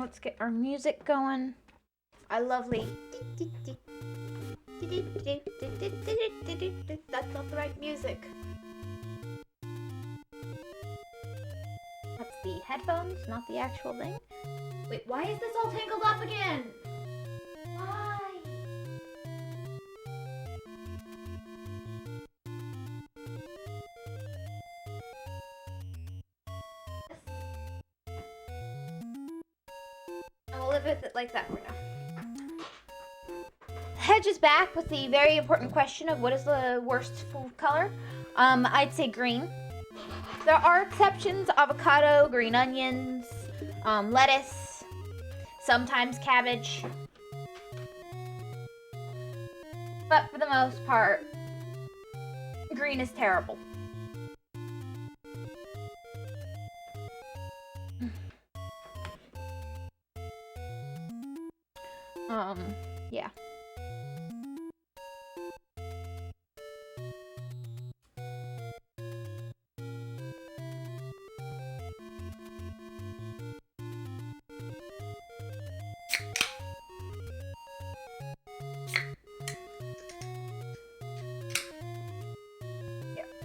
let's get our music going. Our lovely. That's not the right music. That's the headphones, not the actual thing. Wait, why is this all tangled up again? Why? I'll live with it like that for now. Hedge is back with the very important question of what is the worst food color. I'd say green. There are exceptions: avocado, green onions, lettuce, sometimes cabbage. But for the most part, green is terrible. Yeah.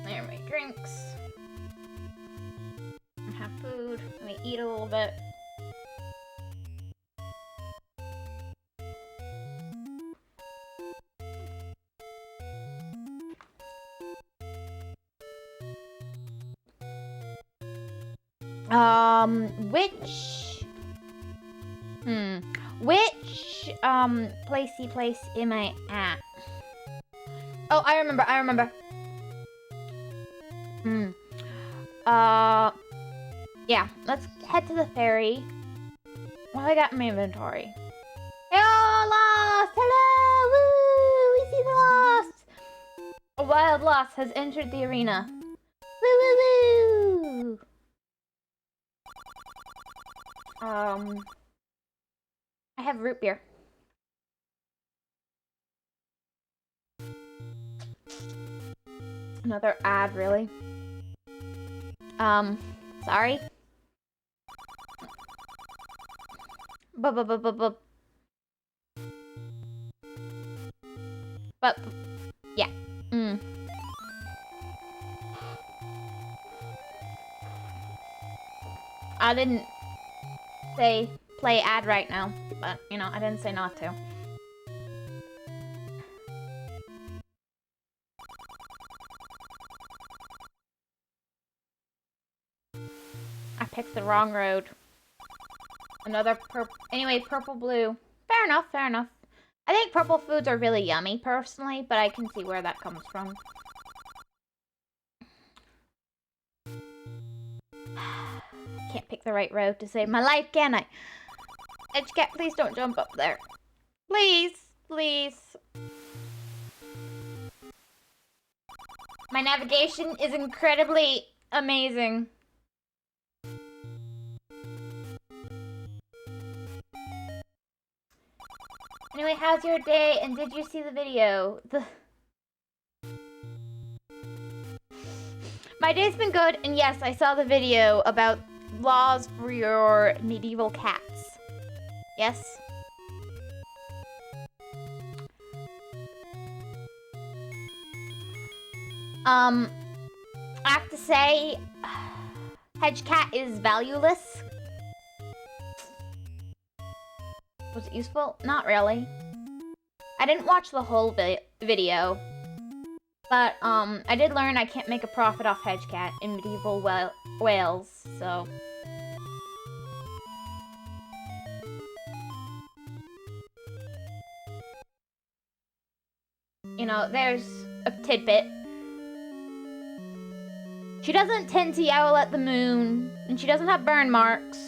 There are my drinks. I have food. Let me eat a little bit. Which place am I at? Oh, I remember. Yeah, let's head to the ferry. What have I got in my inventory? Hello, Lost! Hello! Woo! We see the Lost! A wild Lost has entered the arena. Woo, woo, woo! I have root beer. Another ad, really? Sorry. But, yeah. I didn't say play ad right now, but, you know, I didn't say not to. I picked the wrong road. Another purple. Anyway, purple blue. Fair enough. I think purple foods are really yummy, personally, but I can see where that comes from. Can't pick the right road to save my life, can I? Edgecat, please don't jump up there. Please. My navigation is incredibly amazing. Anyway, how's your day, and did you see the video? My day's been good, and yes, I saw the video about laws for your medieval cats. Yes? I have to say, Hedgecat is valueless. Was it useful? Not really. I didn't watch the whole video, but I did learn I can't make a profit off Hedgecat in medieval Wales, so. You know, there's a tidbit. She doesn't tend to yowl at the moon, and she doesn't have burn marks.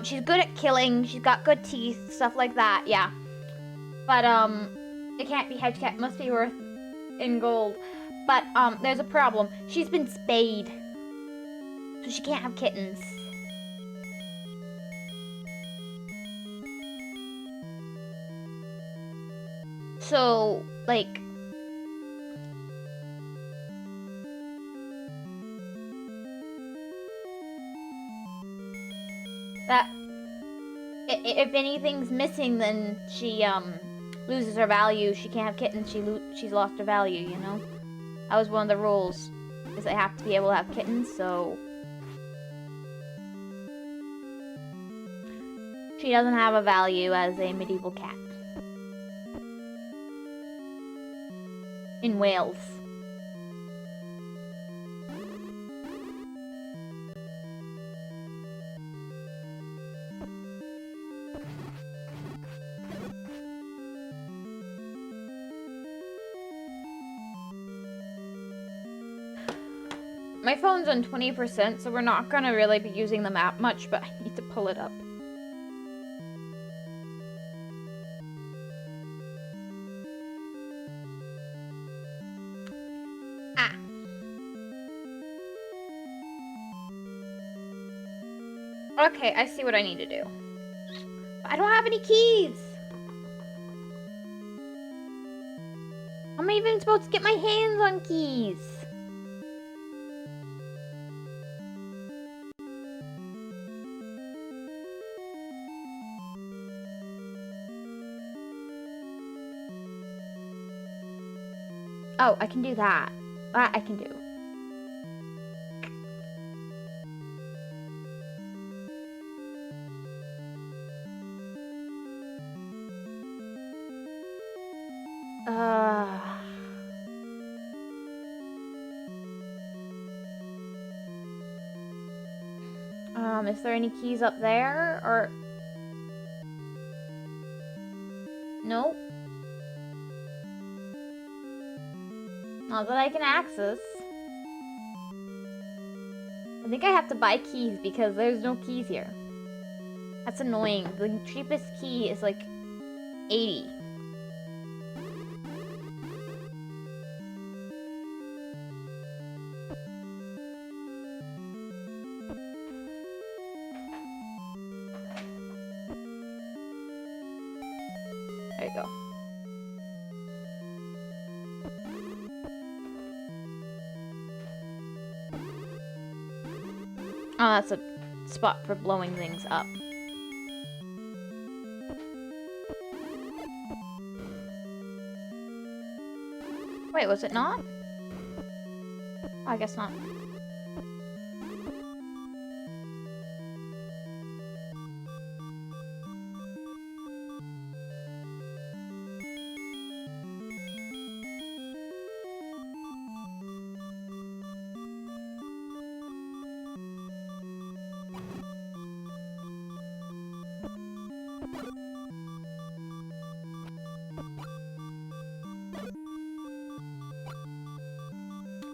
She's good at killing, she's got good teeth, stuff like that, yeah. But, it can't be Hedgecat, it must be worth in gold. But, there's a problem. She's been spayed. So she can't have kittens. So, like... That if anything's missing, then she loses her value. She can't have kittens. She's lost her value. You know, that was one of the rules. Is they have to be able to have kittens. So she doesn't have a value as a medieval cat in Wales. My phone's on 20%, so we're not gonna really be using the map much, but I need to pull it up. Ah. Okay, I see what I need to do. But I don't have any keys! How am I even supposed to get my hands on keys? Oh, I can do that. That I can do. Is there any keys up there, or... Nope. Not that I can access. I think I have to buy keys because there's no keys here. That's annoying. The cheapest key is like 80. There you go. Oh, that's a spot for blowing things up. Wait, was it not? Oh, I guess not.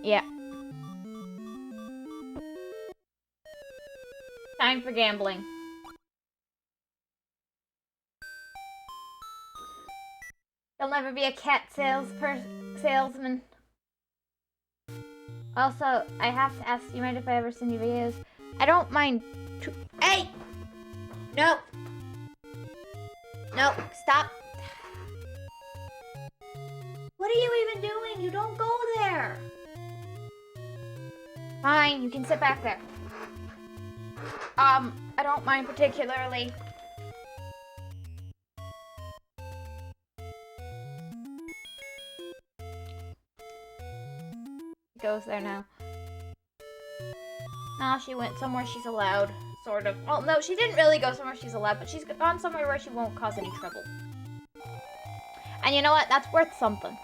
Yeah. Time for gambling. You'll never be a cat salesman. Also, I have to ask, you mind if I ever send you videos? I don't mind. Hey! No! No, stop. What are you even doing? You don't go there. Fine, you can sit back there. I don't mind particularly. She goes there now. Nah, she went somewhere she's allowed, sort of. Well, no, she didn't really go somewhere she's allowed, but she's gone somewhere where she won't cause any trouble. And you know what? That's worth something.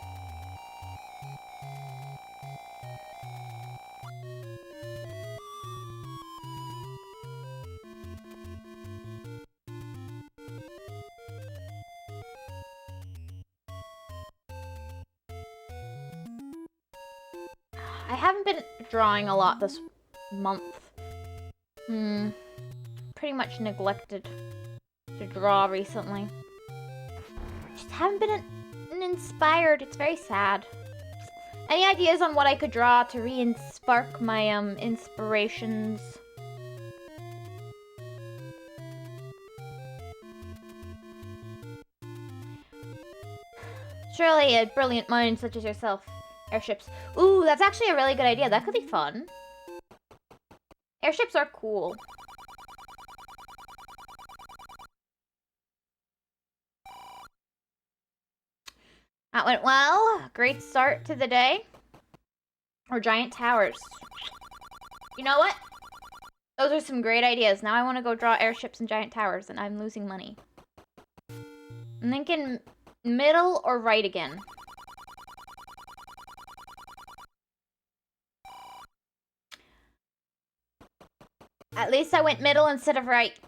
I haven't been drawing a lot this month. Pretty much neglected to draw recently. Just haven't been inspired. It's very sad. Any ideas on what I could draw to re-spark my inspirations? Surely a brilliant mind such as yourself. Airships. Ooh, that's actually a really good idea. That could be fun. Airships are cool. That went well. Great start to the day. Or giant towers. You know what? Those are some great ideas. Now I want to go draw airships and giant towers, and I'm losing money. I'm thinking middle or right again. At least I went middle instead of right.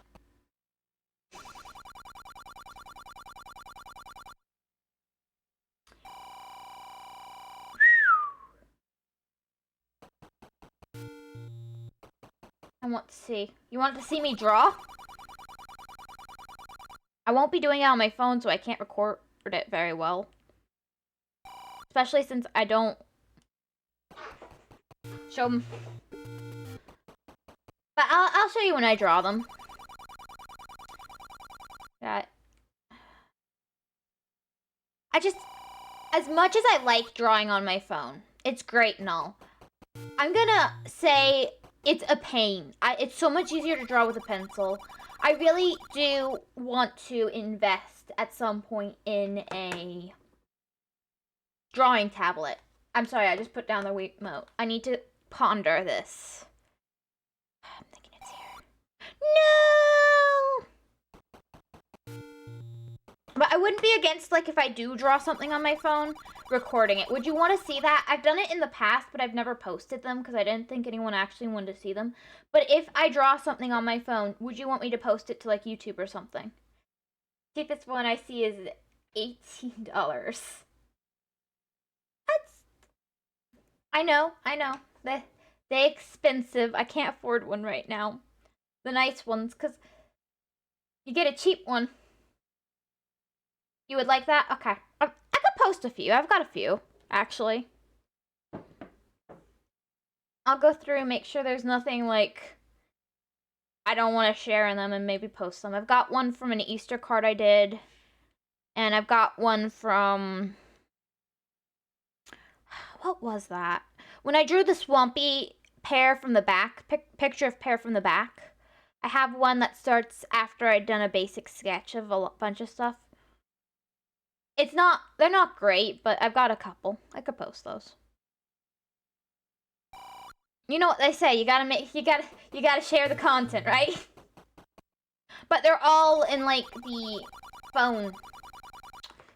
I want to see. You want to see me draw? I won't be doing it on my phone, so I can't record it very well. Especially since I don't show them. But I'll show you when I draw them. That. As much as I like drawing on my phone, it's great and all. I'm gonna say it's a pain. It's so much easier to draw with a pencil. I really do want to invest at some point in a drawing tablet. I'm sorry, I just put down the remote. I need to ponder this. I'm thinking it's here. No! But I wouldn't be against, like, if I do draw something on my phone, recording it. Would you want to see that? I've done it in the past, but I've never posted them because I didn't think anyone actually wanted to see them. But if I draw something on my phone, would you want me to post it to, like, YouTube or something? Cheapest one I see is $18. I know. They're expensive. I can't afford one right now. The nice ones, because you get a cheap one. You would like that? Okay. I could post a few. I've got a few, actually. I'll go through and make sure there's nothing, like, I don't want to share in them and maybe post them. I've got one from an Easter card I did. And I've got one from... What was that? When I drew the swampy pear from the back, picture of pear from the back, I have one that starts after I'd done a basic sketch of a bunch of stuff. They're not great, but I've got a couple. I could post those. You know what they say, you gotta share the content, right? But they're all in, like, the phone.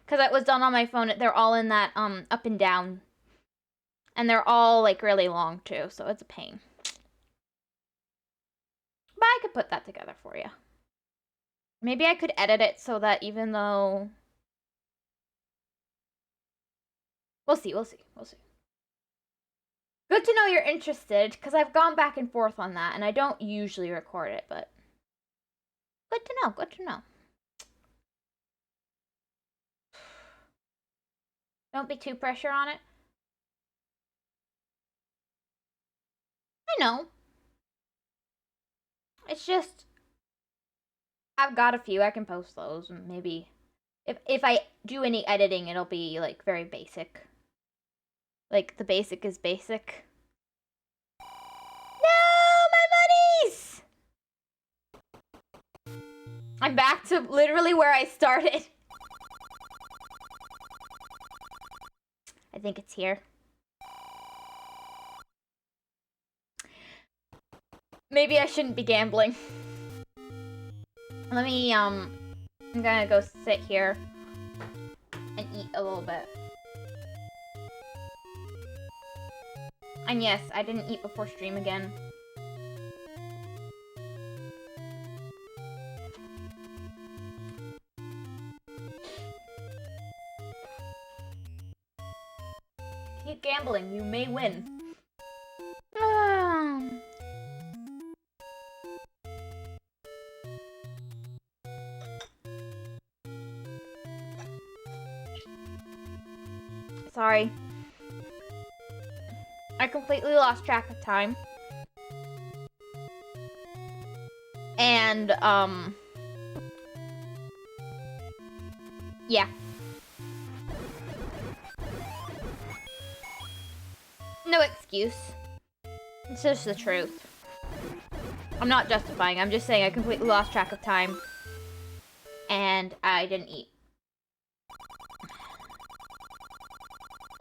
Because it was done on my phone, they're all in that, up and down. And they're all, like, really long, too, so it's a pain. But I could put that together for you. Maybe I could edit it so that even though... We'll see. Good to know you're interested, because I've gone back and forth on that, and I don't usually record it, but... Good to know. Don't be too pressure on it. I know. It's just... I've got a few, I can post those, and maybe... If I do any editing, it'll be, like, very basic. Like, the basic is basic. No! My monies! I'm back to literally where I started. I think it's here. Maybe I shouldn't be gambling. Let me, I'm gonna go sit here and eat a little bit. And yes, I didn't eat before stream again. Keep gambling, you may win. Sorry. I completely lost track of time. And, yeah. No excuse. It's just the truth. I'm not justifying, I'm just saying I completely lost track of time. And I didn't eat.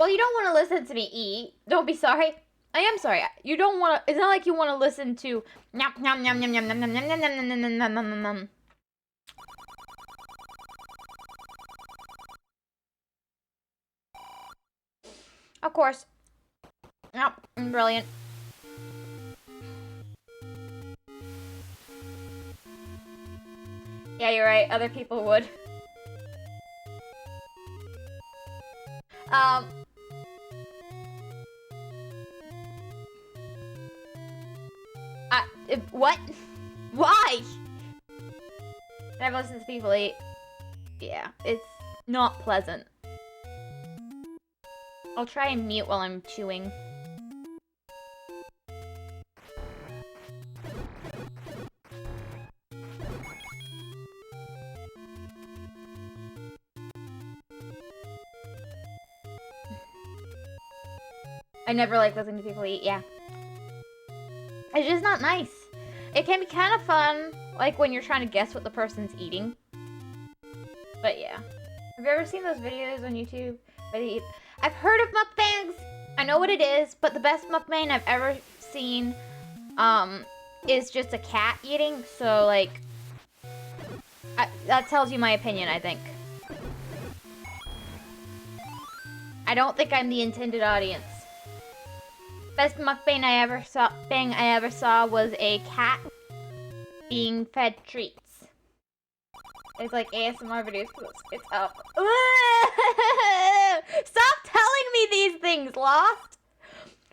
Well, you don't want to listen to me eat. Don't be sorry. I am sorry. You don't want to. It's not like you want to listen to. Nom nom nom nom nom nom nom nom nom nom nom nom nom nom. Of course. Nope. Brilliant. Yeah, you're right. Other people would. What? Why? I've listened to people eat. Yeah, it's not pleasant. I'll try and mute while I'm chewing. I never like listening to people eat, yeah. It's just not nice. It can be kind of fun, like when you're trying to guess what the person's eating. But yeah. Have you ever seen those videos on YouTube where they eat? I've heard of mukbangs. I know what it is, but the best mukbang I've ever seen is just a cat eating. So like, that tells you my opinion, I think. I don't think I'm the intended audience. Best mukbang I ever saw was a cat being fed treats. It's like ASMR videos. It's up. Stop telling me these things, Lost.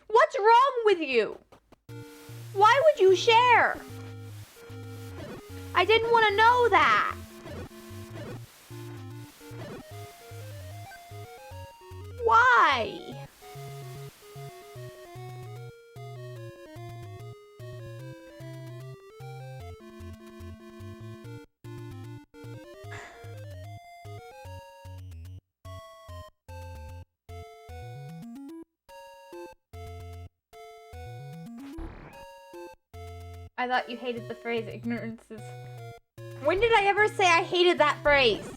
What's wrong with you? Why would you share? I didn't want to know that. Why? I thought you hated the phrase ignorance is... When did I ever say I hated that phrase?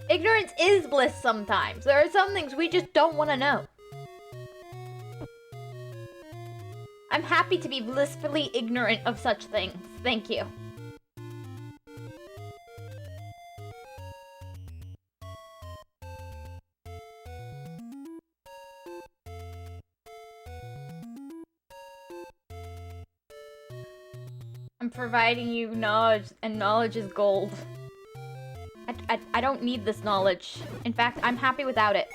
Ignorance is bliss sometimes. There are some things we just don't want to know. I'm happy to be blissfully ignorant of such things. Thank you. I'm providing you knowledge, and knowledge is gold. I don't need this knowledge. In fact, I'm happy without it.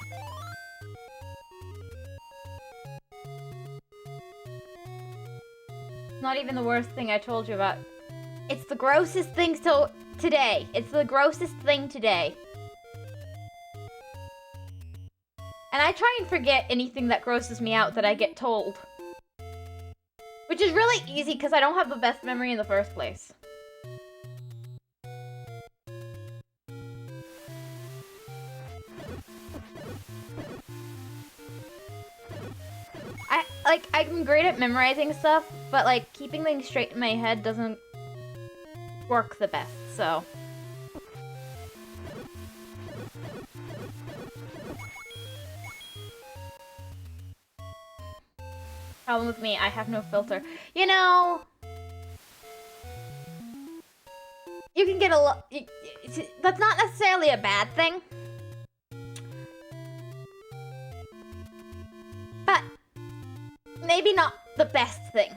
Not even the worst thing I told you about. It's the grossest thing today. It's the grossest thing today. And I try and forget anything that grosses me out that I get told. Which is really easy because I don't have the best memory in the first place. I'm great at memorizing stuff, but like keeping things straight in my head doesn't work the best, so. Problem with me, I have no filter. You know, you can get a lot. That's not necessarily a bad thing. But maybe not the best thing.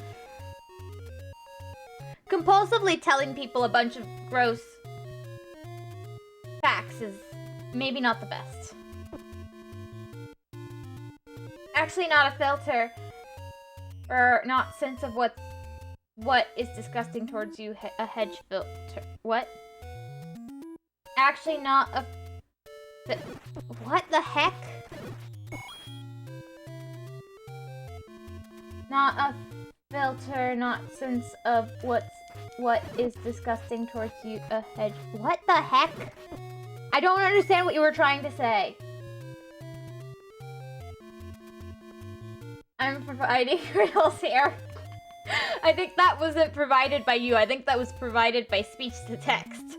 Compulsively telling people a bunch of gross facts is maybe not the best. Actually, not a filter. Or not sense of what is disgusting towards you, a hedge filter. What? Actually not a... What the heck? Not a filter, not sense of what is disgusting towards you, a hedge... What the heck? I don't understand what you were trying to say. I'm providing riddles here. I think that wasn't provided by you. I think that was provided by speech to text.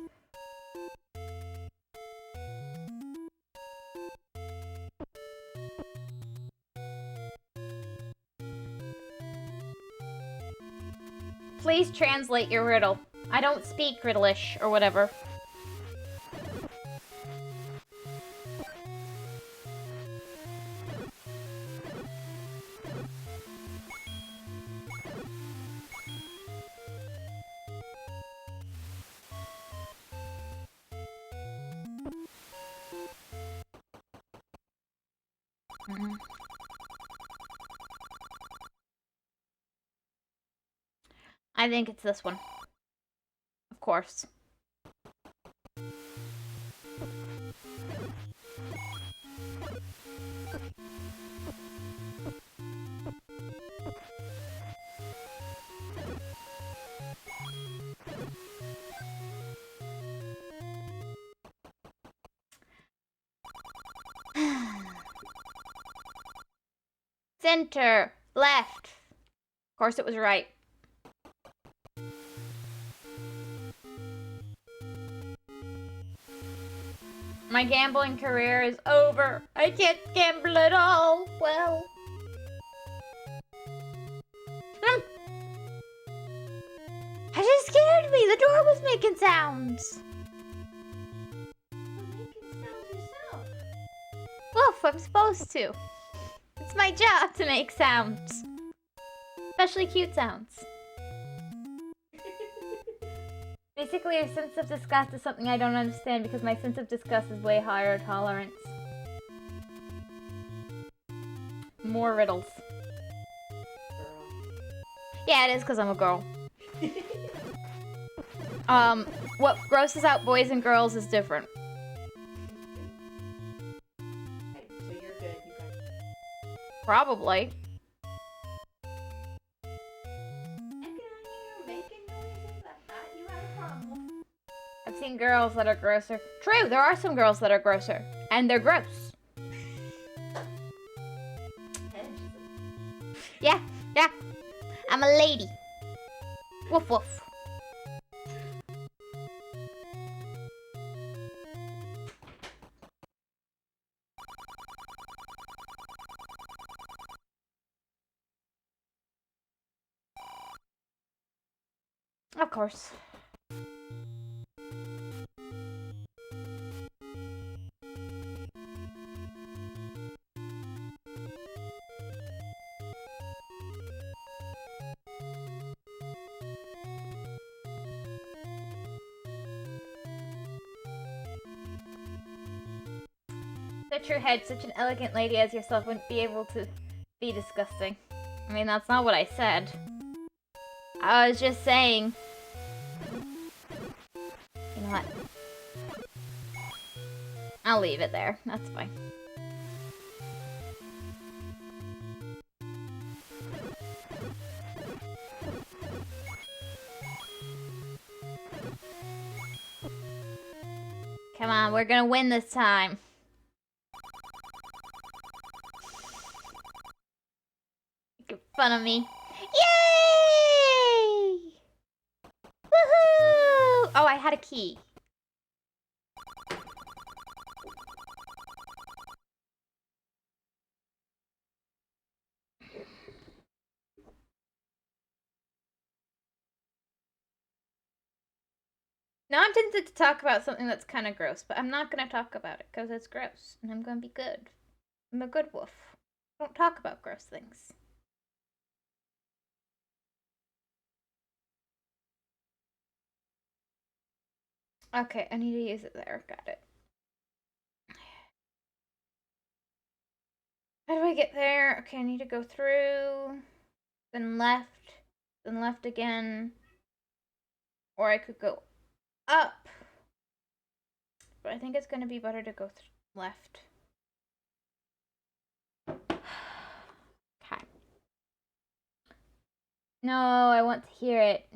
Please translate your riddle. I don't speak Riddlish or whatever. I think it's this one. Of course. Center, left. Of course it was right. My gambling career is over. I can't gamble at all. Well. That just scared me. The door was making sounds. You're making sounds yourself. Woof, I'm supposed to. It's my job to make sounds. Especially cute sounds. Basically, your sense of disgust is something I don't understand because my sense of disgust is way higher tolerance. More riddles. Girl. Yeah, it is because I'm a girl. What grosses out boys and girls is different. Okay, so you're good. You got Probably. you're making noises. I thought you had a problem. I've seen girls that are grosser. True, there are some girls that are grosser. And they're gross. Yeah, yeah. I'm a lady. Woof woof. Of course. Such your head, such an elegant lady as yourself wouldn't be able to be disgusting. I mean, that's not what I said. I was just saying. You know what? I'll leave it there. That's fine. Come on, we're gonna win this time. Make fun of me. Yay! Woohoo! Oh, I had a key. Now I'm tempted to talk about something that's kind of gross, but I'm not going to talk about it because it's gross, and I'm going to be good. I'm a good wolf. Don't talk about gross things. Okay, I need to use it there. Got it. How do I get there? Okay, I need to go through, then left again. Or I could go up. But I think it's going to be better to go left. Okay. No, I want to hear it.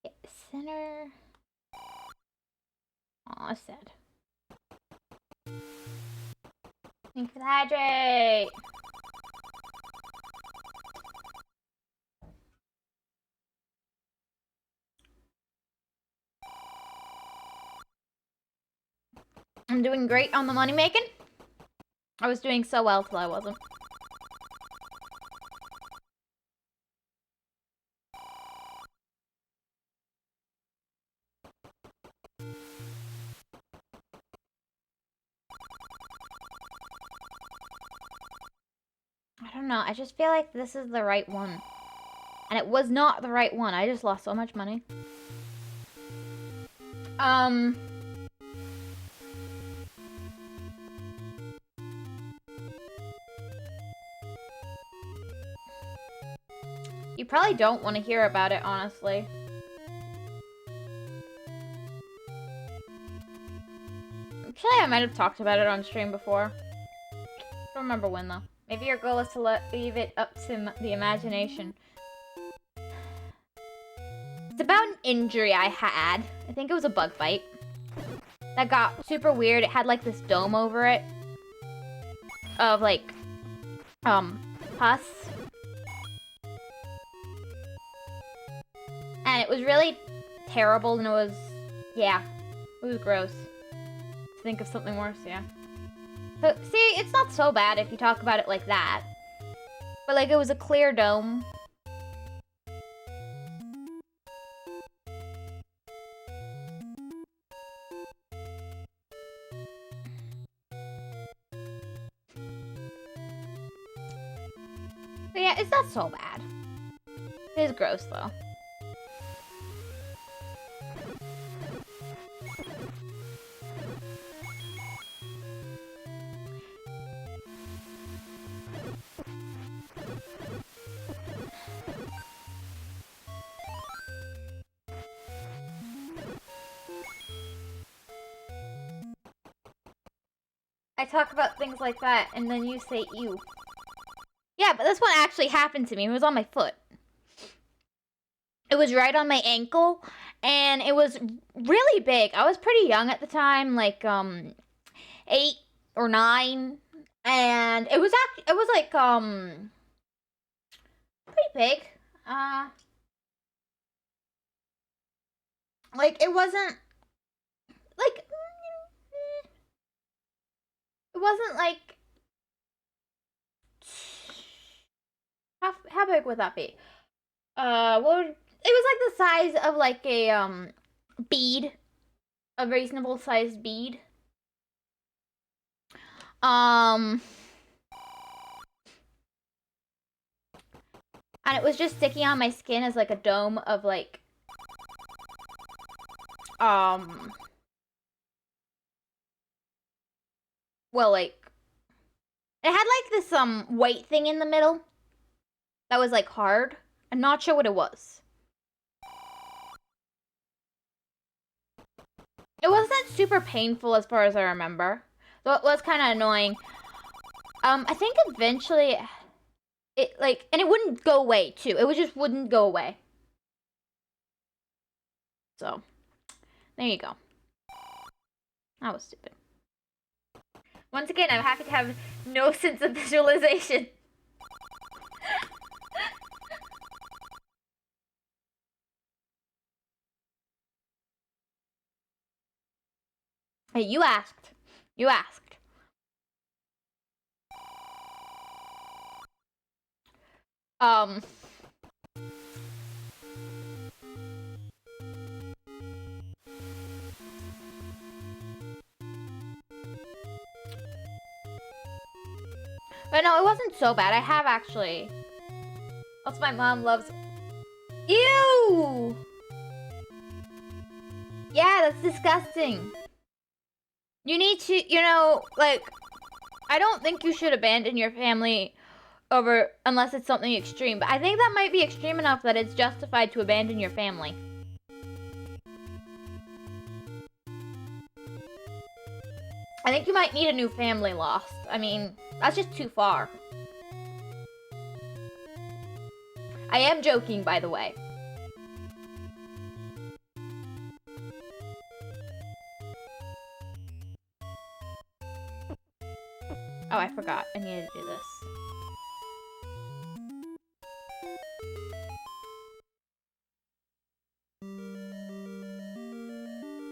Hit center. Aw, sad. Thanks for the hydrate. I'm doing great on the money making. I was doing so well till I wasn't. I don't know. I just feel like this is the right one. And it was not the right one. I just lost so much money. You probably don't want to hear about it, honestly. Actually, I might have talked about it on stream before. I don't remember when, though. Maybe your goal is to leave it up to the imagination. It's about an injury I had. I think it was a bug bite. That got super weird. It had, like, this dome over it. Of, like, pus. And it was really terrible, and it was, yeah, it was gross. To think of something worse, yeah. So, see, it's not so bad if you talk about it like that. But, like, it was a clear dome. But yeah, it's not so bad. It is gross, though. I talk about things like that, and then you say, ew. Yeah, but this one actually happened to me. It was on my foot. It was right on my ankle, and it was really big. I was pretty young at the time, like, 8 or 9. And it was like, pretty big. Like, it wasn't, like, it wasn't like, how big would that be? It was like the size of like a bead, a reasonable sized bead. And it was just sticking on my skin as like a dome of like, well, like, it had like this white thing in the middle that was like hard. I'm not sure what it was. It wasn't super painful as far as I remember, though it was kind of annoying. I think eventually it, like, and it wouldn't go away too. It just wouldn't go away. So, there you go. That was stupid. Once again, I'm happy to have no sense of visualization. Hey, you asked. You asked. But no, it wasn't so bad. I have actually. Also, my mom loves. Ew! Yeah, that's disgusting. You need to, you know, like, I don't think you should abandon your family over, unless it's something extreme. But I think that might be extreme enough that it's justified to abandon your family. I think you might need a new family, Lost. I mean, that's just too far. I am joking, by the way. Oh, I forgot. I needed to do this.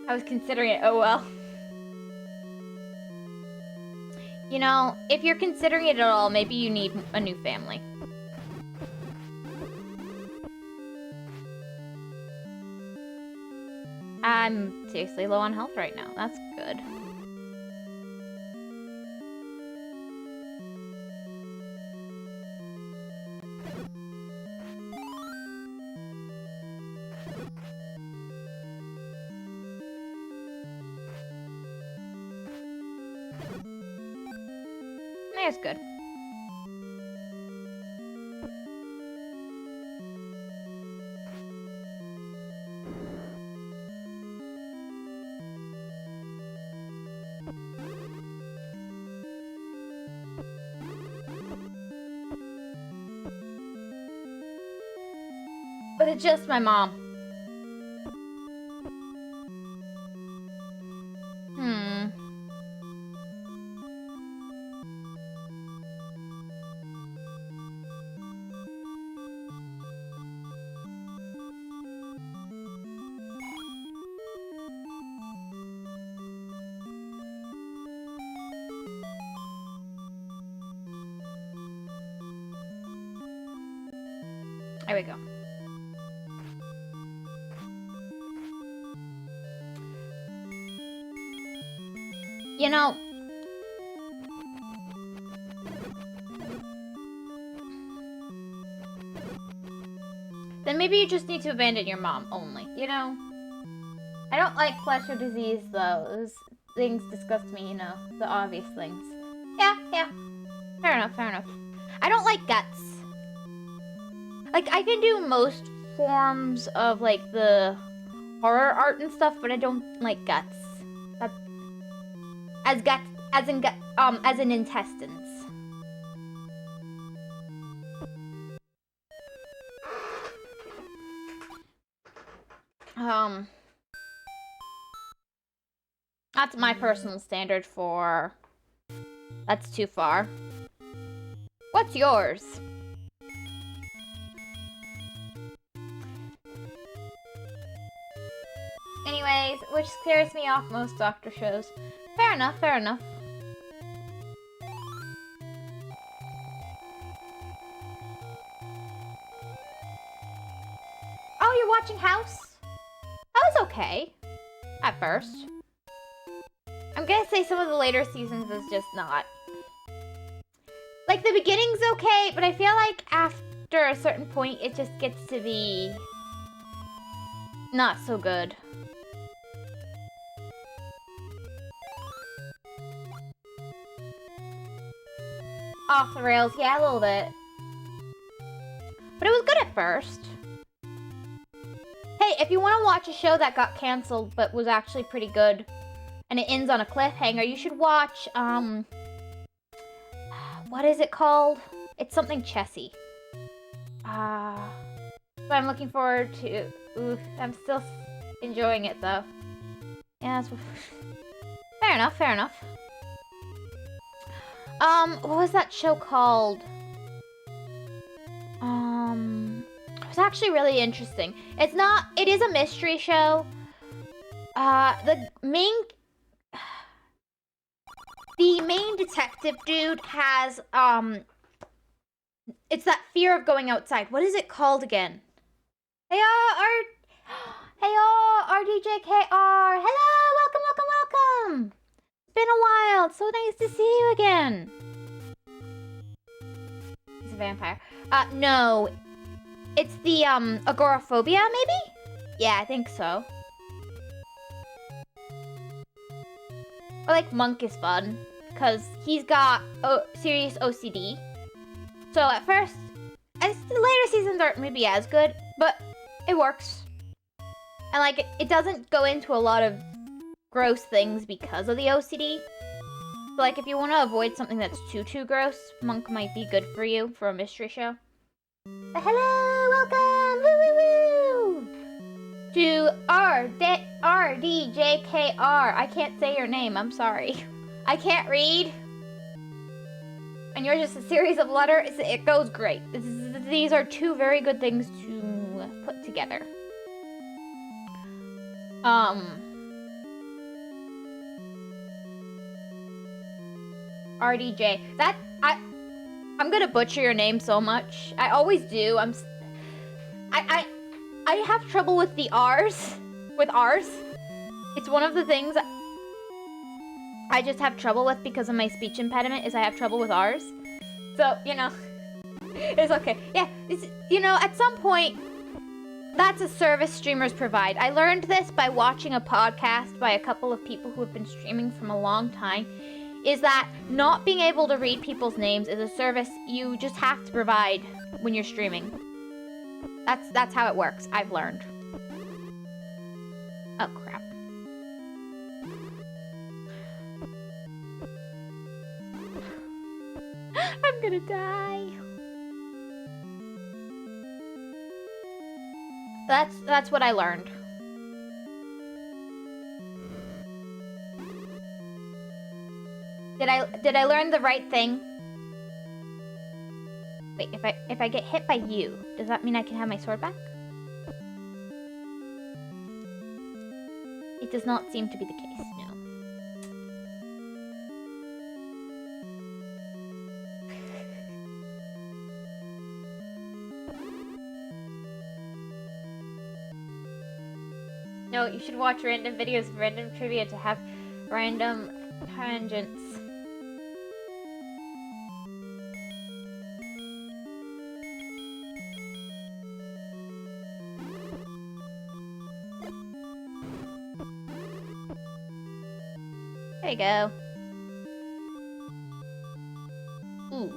I was considering it. Oh, well. You know, if you're considering it at all, maybe you need a new family. I'm seriously low on health right now. That's good. That's good. But it's just my mom. There we go. You know, then maybe you just need to abandon your mom only, you know? I don't like flesh or disease, though. Those things disgust me, you know, the obvious things. Yeah. Fair enough. I don't like guts. Like, I can do most forms of, like, the horror art and stuff, but I don't like guts. That's... as in intestines. That's my personal standard for... That's too far. What's yours? Anyways, which scares me off most doctor shows. Fair enough. Oh, you're watching House? That was okay. At first. I'm gonna say some of the later seasons is just not. Like, the beginning's okay, but I feel like after a certain point, it just gets to be... not so good. Off the rails, yeah, a little bit. But it was good at first. Hey, if you want to watch a show that got canceled but was actually pretty good, and it ends on a cliffhanger, you should watch, what is it called? It's something chessy. But I'm looking forward to... Ooh, I'm still enjoying it, though. Yeah, that's... Fair enough. What was that show called? It was actually really interesting. It is a mystery show. The main detective dude has, it's that fear of going outside. What is it called again? Hey, RDJKR. Hello, welcome. It's been a while. It's so nice to see you again. He's a vampire. No. It's the, agoraphobia, maybe? Yeah, I think so. Or, like, Monk is fun, because he's got serious OCD. So, at first, the later seasons aren't maybe as good, but it works. And, like, it doesn't go into a lot of gross things because of the OCD. So, like, if you want to avoid something that's too gross, Monk might be good for you for a mystery show. But hello, welcome, woo! To RDJKR. I can't say your name, I'm sorry. I can't read. And you're just a series of letters. It goes great. These are two very good things to put together. RDJ. I'm gonna butcher your name so much. I always do. I have trouble with the R's. With R's. It's one of the things I just have trouble with because of my speech impediment, is I have trouble with R's. So, you know, it's okay. Yeah, you know, at some point, that's a service streamers provide. I learned this by watching a podcast by a couple of people who have been streaming from a long time, is that not being able to read people's names is a service you just have to provide when you're streaming. That's how it works, I've learned. Oh, crap. I'm gonna die. That's what I learned. Did I learn the right thing? Wait, if I get hit by you, does that mean I can have my sword back? It does not seem to be the case, no. No, you should watch random videos of random trivia to have random tangents. There you go. Ooh.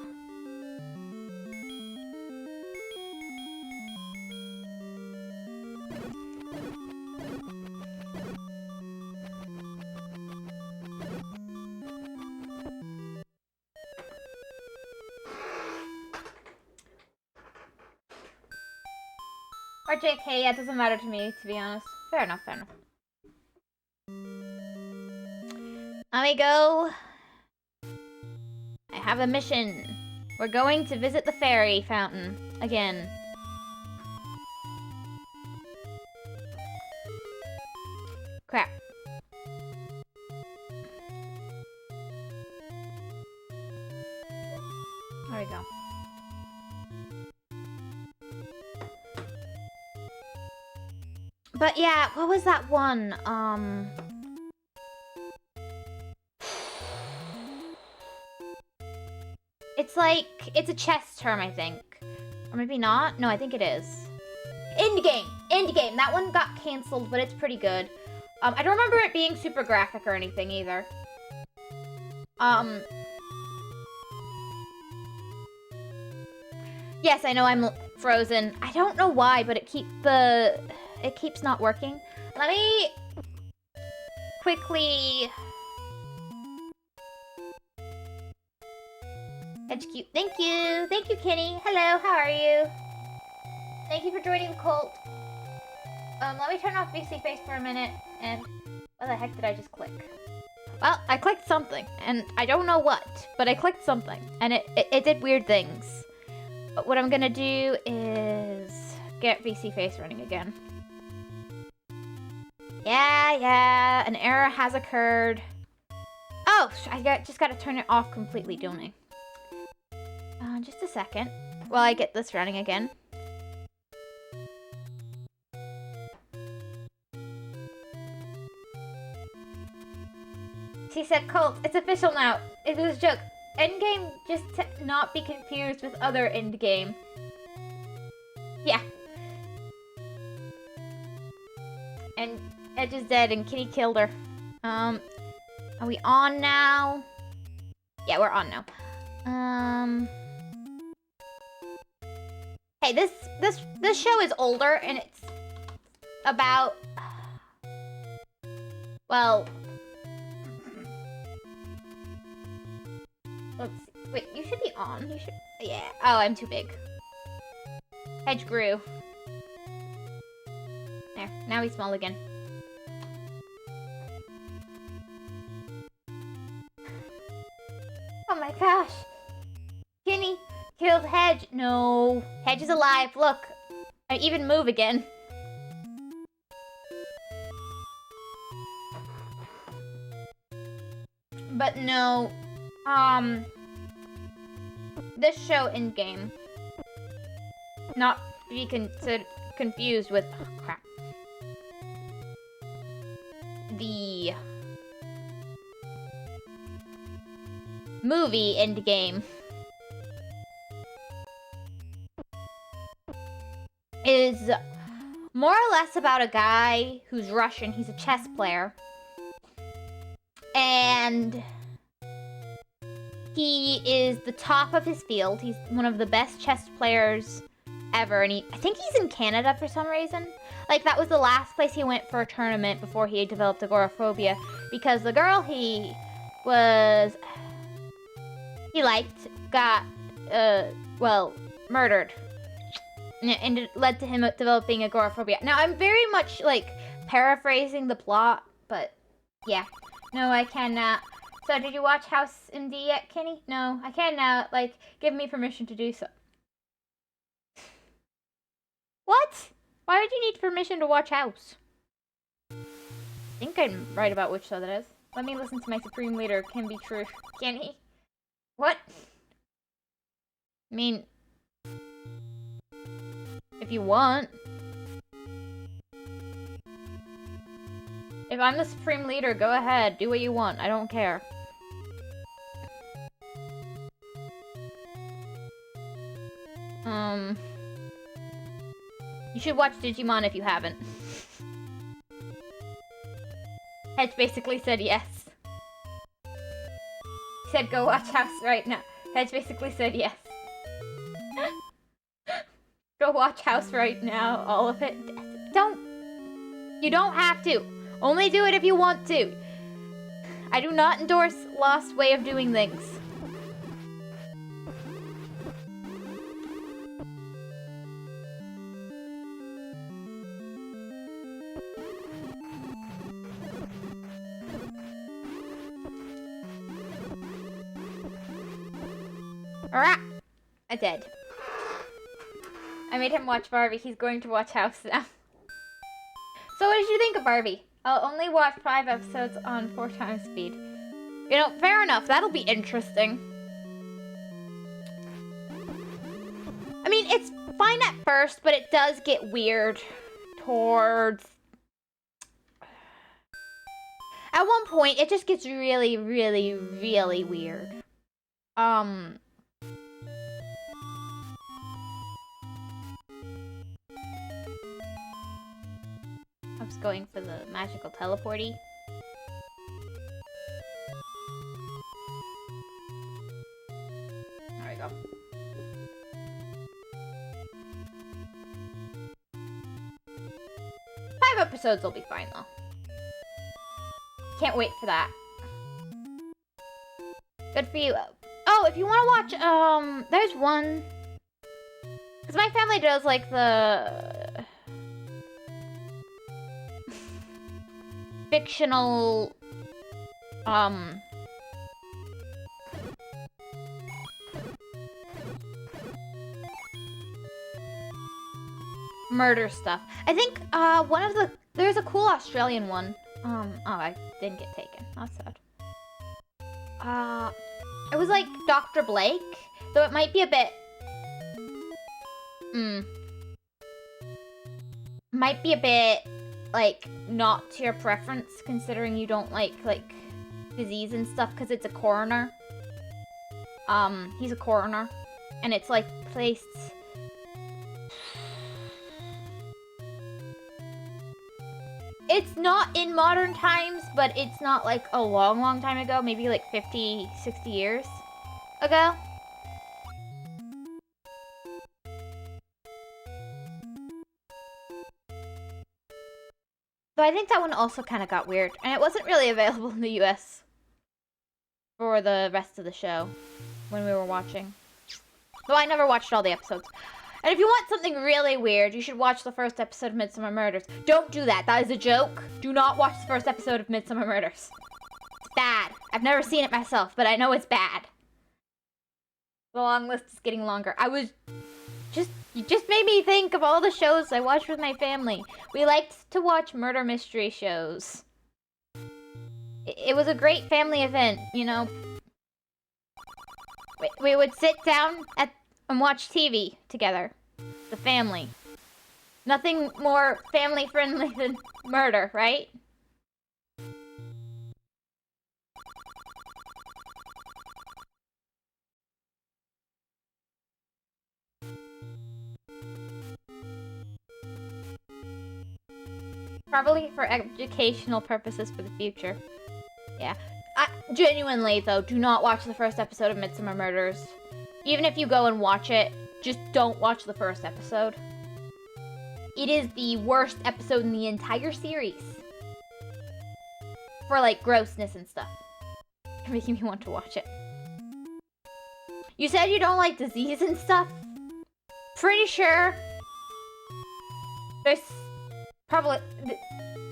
Or JK, yeah, it doesn't matter to me, to be honest. Fair enough, fair enough. Let me go. I have a mission. We're going to visit the fairy fountain again. Crap. There we go. But yeah, what was that one? It's like, it's a chess term, I think. Or maybe not? No, I think it is. Indie game! Indie game! That one got cancelled, but it's pretty good. I don't remember it being super graphic or anything either. Yes, I know I'm frozen. I don't know why, but it keeps not working. Let me quickly execute. Thank you. Thank you, Kenny. Hello, how are you? Thank you for joining the cult. Let me turn off VC Face for a minute, and what the heck did I just click? Well, I clicked something, and I don't know what, but I clicked something, and it did weird things. But what I'm gonna do is get VC Face running again. Yeah, an error has occurred. Oh, just gotta turn it off completely, don't I? Just a second while I get this running again. She said, Colt, it's official now. It was a joke. Endgame, just to not be confused with other endgame. Yeah. And Edge is dead and Kitty killed her. Are we on now? Yeah, we're on now. Hey, this show is older and it's about, well, let's see. Wait, you should be on. You should, yeah. Oh, I'm too big. Hedge grew. There, now he's small again. Oh my gosh. Kenny killed Hedge. No. Hedge is alive. Look. I even move again. But no. this show in game. Not to be confused with, oh, crap. The movie Endgame is more or less about a guy who's Russian. He's a chess player. And he is the top of his field. He's one of the best chess players ever. And I think he's in Canada for some reason. Like, that was the last place he went for a tournament before he developed agoraphobia. Because the girl he liked got, well, murdered. And it led to him developing agoraphobia. Now, I'm very much, like, paraphrasing the plot, but, yeah. No, I cannot. So, did you watch House MD yet, Kenny? No, I cannot, like, give me permission to do so. What? Why would you need permission to watch House? I think I'm right about which show that is. Let me listen to my Supreme Leader. Can be true. Can he? What? I mean, if you want. If I'm the Supreme Leader, go ahead. Do what you want. I don't care. You should watch Digimon if you haven't. Hedge basically said yes. He said go watch House right now. Hedge basically said yes. Go watch House right now. All of it. You don't have to. Only do it if you want to. I do not endorse Lost way of doing things. Alright. I did. I made him watch Barbie. He's going to watch House now. So what did you think of Barbie? I'll only watch 5 episodes on 4 times speed. You know, fair enough. That'll be interesting. I mean, it's fine at first, but it does get weird towards... At one point, it just gets really, really, really weird. I was going for the magical teleporty. There we go. Five episodes will be fine though. Can't wait for that. Good for you. Oh, if you want to watch, there's one. Because my family does like the fictional, murder stuff. I think, there's a cool Australian one. Oh, I didn't get taken. That's sad. It was like Dr. Blake, though it might be a bit, might be a bit, like, not to your preference, considering you don't like, disease and stuff, because it's a coroner. He's a coroner, and it's, like, placed... It's not in modern times, but it's not, like, a long, long time ago. Maybe, like, 50, 60 years ago. So I think that one also kind of got weird. And it wasn't really available in the US for the rest of the show when we were watching. Though I never watched all the episodes. And if you want something really weird, you should watch the first episode of Midsummer Murders. Don't do that. That is a joke. Do not watch the first episode of Midsummer Murders. It's bad. I've never seen it myself, but I know it's bad. The long list is getting longer. You just made me think of all the shows I watched with my family. We liked to watch murder mystery shows. It was a great family event, you know. We would sit down and watch TV together. The family. Nothing more family friendly than murder, right? Probably for educational purposes for the future. Yeah. Genuinely, though, do not watch the first episode of Midsummer Murders. Even if you go and watch it, just don't watch the first episode. It is the worst episode in the entire series. For, like, grossness and stuff. Making me want to watch it. You said you don't like disease and stuff? Pretty sure there's probably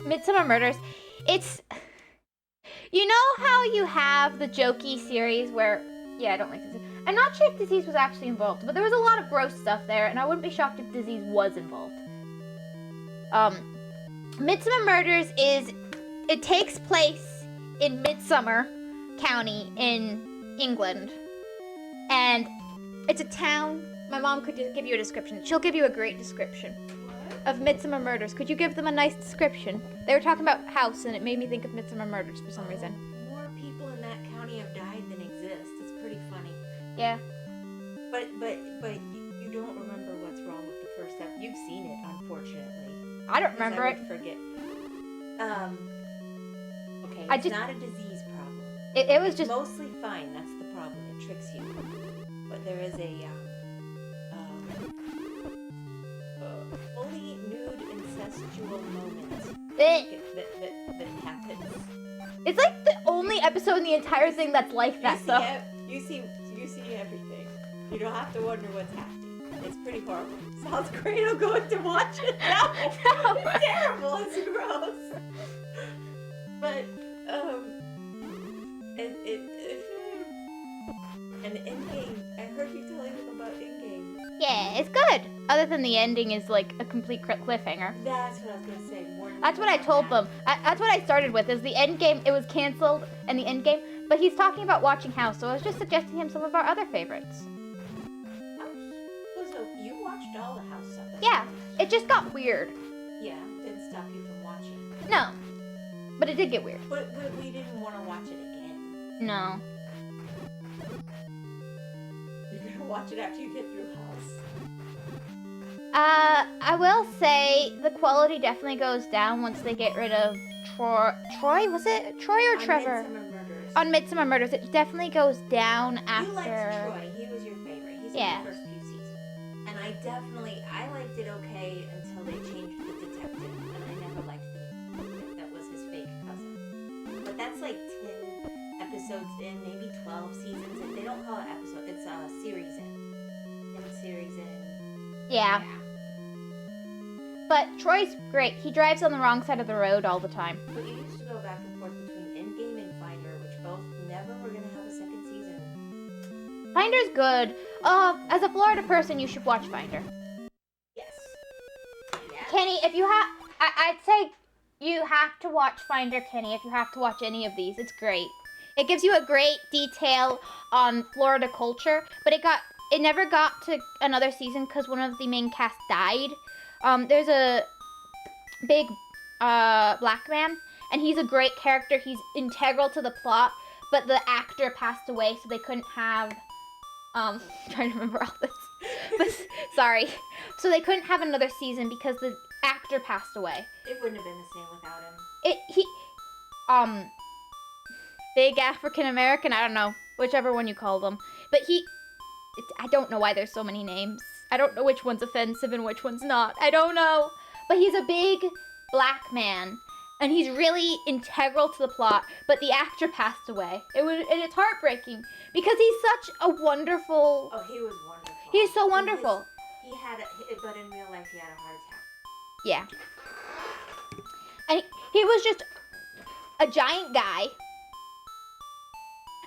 Midsummer Murders. It's, you know how you have the jokey series where, yeah, I don't like disease. I'm not sure if disease was actually involved, but there was a lot of gross stuff there, and I wouldn't be shocked if disease was involved. Midsummer Murders it takes place in Midsummer County in England, and it's a town. My mom could give you a description. She'll give you a great description of Midsummer Murders. Could you give them a nice description? They were talking about house, and it made me think of Midsummer Murders for some reason. More people in that county have died than exist. It's pretty funny. Yeah. But you don't remember what's wrong with the first step. You've seen it, unfortunately. I don't remember it. I would forget. Okay, it's not a disease problem. It was just mostly fine. That's the problem. It tricks you. But there is a fully nude incestual moment that happens. It's like the only episode in the entire thing that's like that, though. You see everything. You don't have to wonder what's happening. It's pretty horrible. Sounds great. I'm going to watch it now. No. It's terrible. It's gross. But and Endgame. I heard you telling them about Endgame. Yeah, it's good. Other than the ending is like a complete cliffhanger. That's what I was gonna say. That's what I told them. That's what I started with. Is the Endgame? It was canceled, and the Endgame. But he's talking about watching House, so I was just suggesting him some of our other favorites. So you watched all the House stuff? Yeah, it just got weird. Yeah, didn't stop you from watching. No, but it did get weird. But we didn't want to watch it again. No. You're gonna watch it after you get through House. I will say the quality definitely goes down once they get rid of Troy, was it? Troy or Trevor? Midsummer Murders. On Midsummer Murders, it definitely goes down after. You liked Troy. He was your favorite. He's in the first few seasons. And I liked it okay until they changed the detective. And I never liked the detective. That was his fake cousin. But that's like 10 episodes in, maybe 12 seasons in. They don't call it episode. It's a series in. 10 series in. Yeah. But Troy's great. He drives on the wrong side of the road all the time. But you used to go back and forth between Endgame and Finder, which both never were going to have a second season. Finder's good. As a Florida person, you should watch Finder. Yes. Kenny, if you have... I'd say you have to watch Finder, Kenny, if you have to watch any of these. It's great. It gives you a great detail on Florida culture, but it never got to another season because one of the main cast died. There's a big black man, and he's a great character. He's integral to the plot, but the actor passed away, so they couldn't have... I'm trying to remember all this. But, sorry. So they couldn't have another season because the actor passed away. It wouldn't have been the same without him. Big African American, I don't know, whichever one you call them. But I don't know why there's so many names. I don't know which one's offensive and which one's not. I don't know. But he's a big black man, and he's really integral to the plot, but the actor passed away. And it's heartbreaking because he's such a wonderful... Oh, he was wonderful. He's so wonderful. But in real life, he had a heart attack. Yeah. And he was just a giant guy,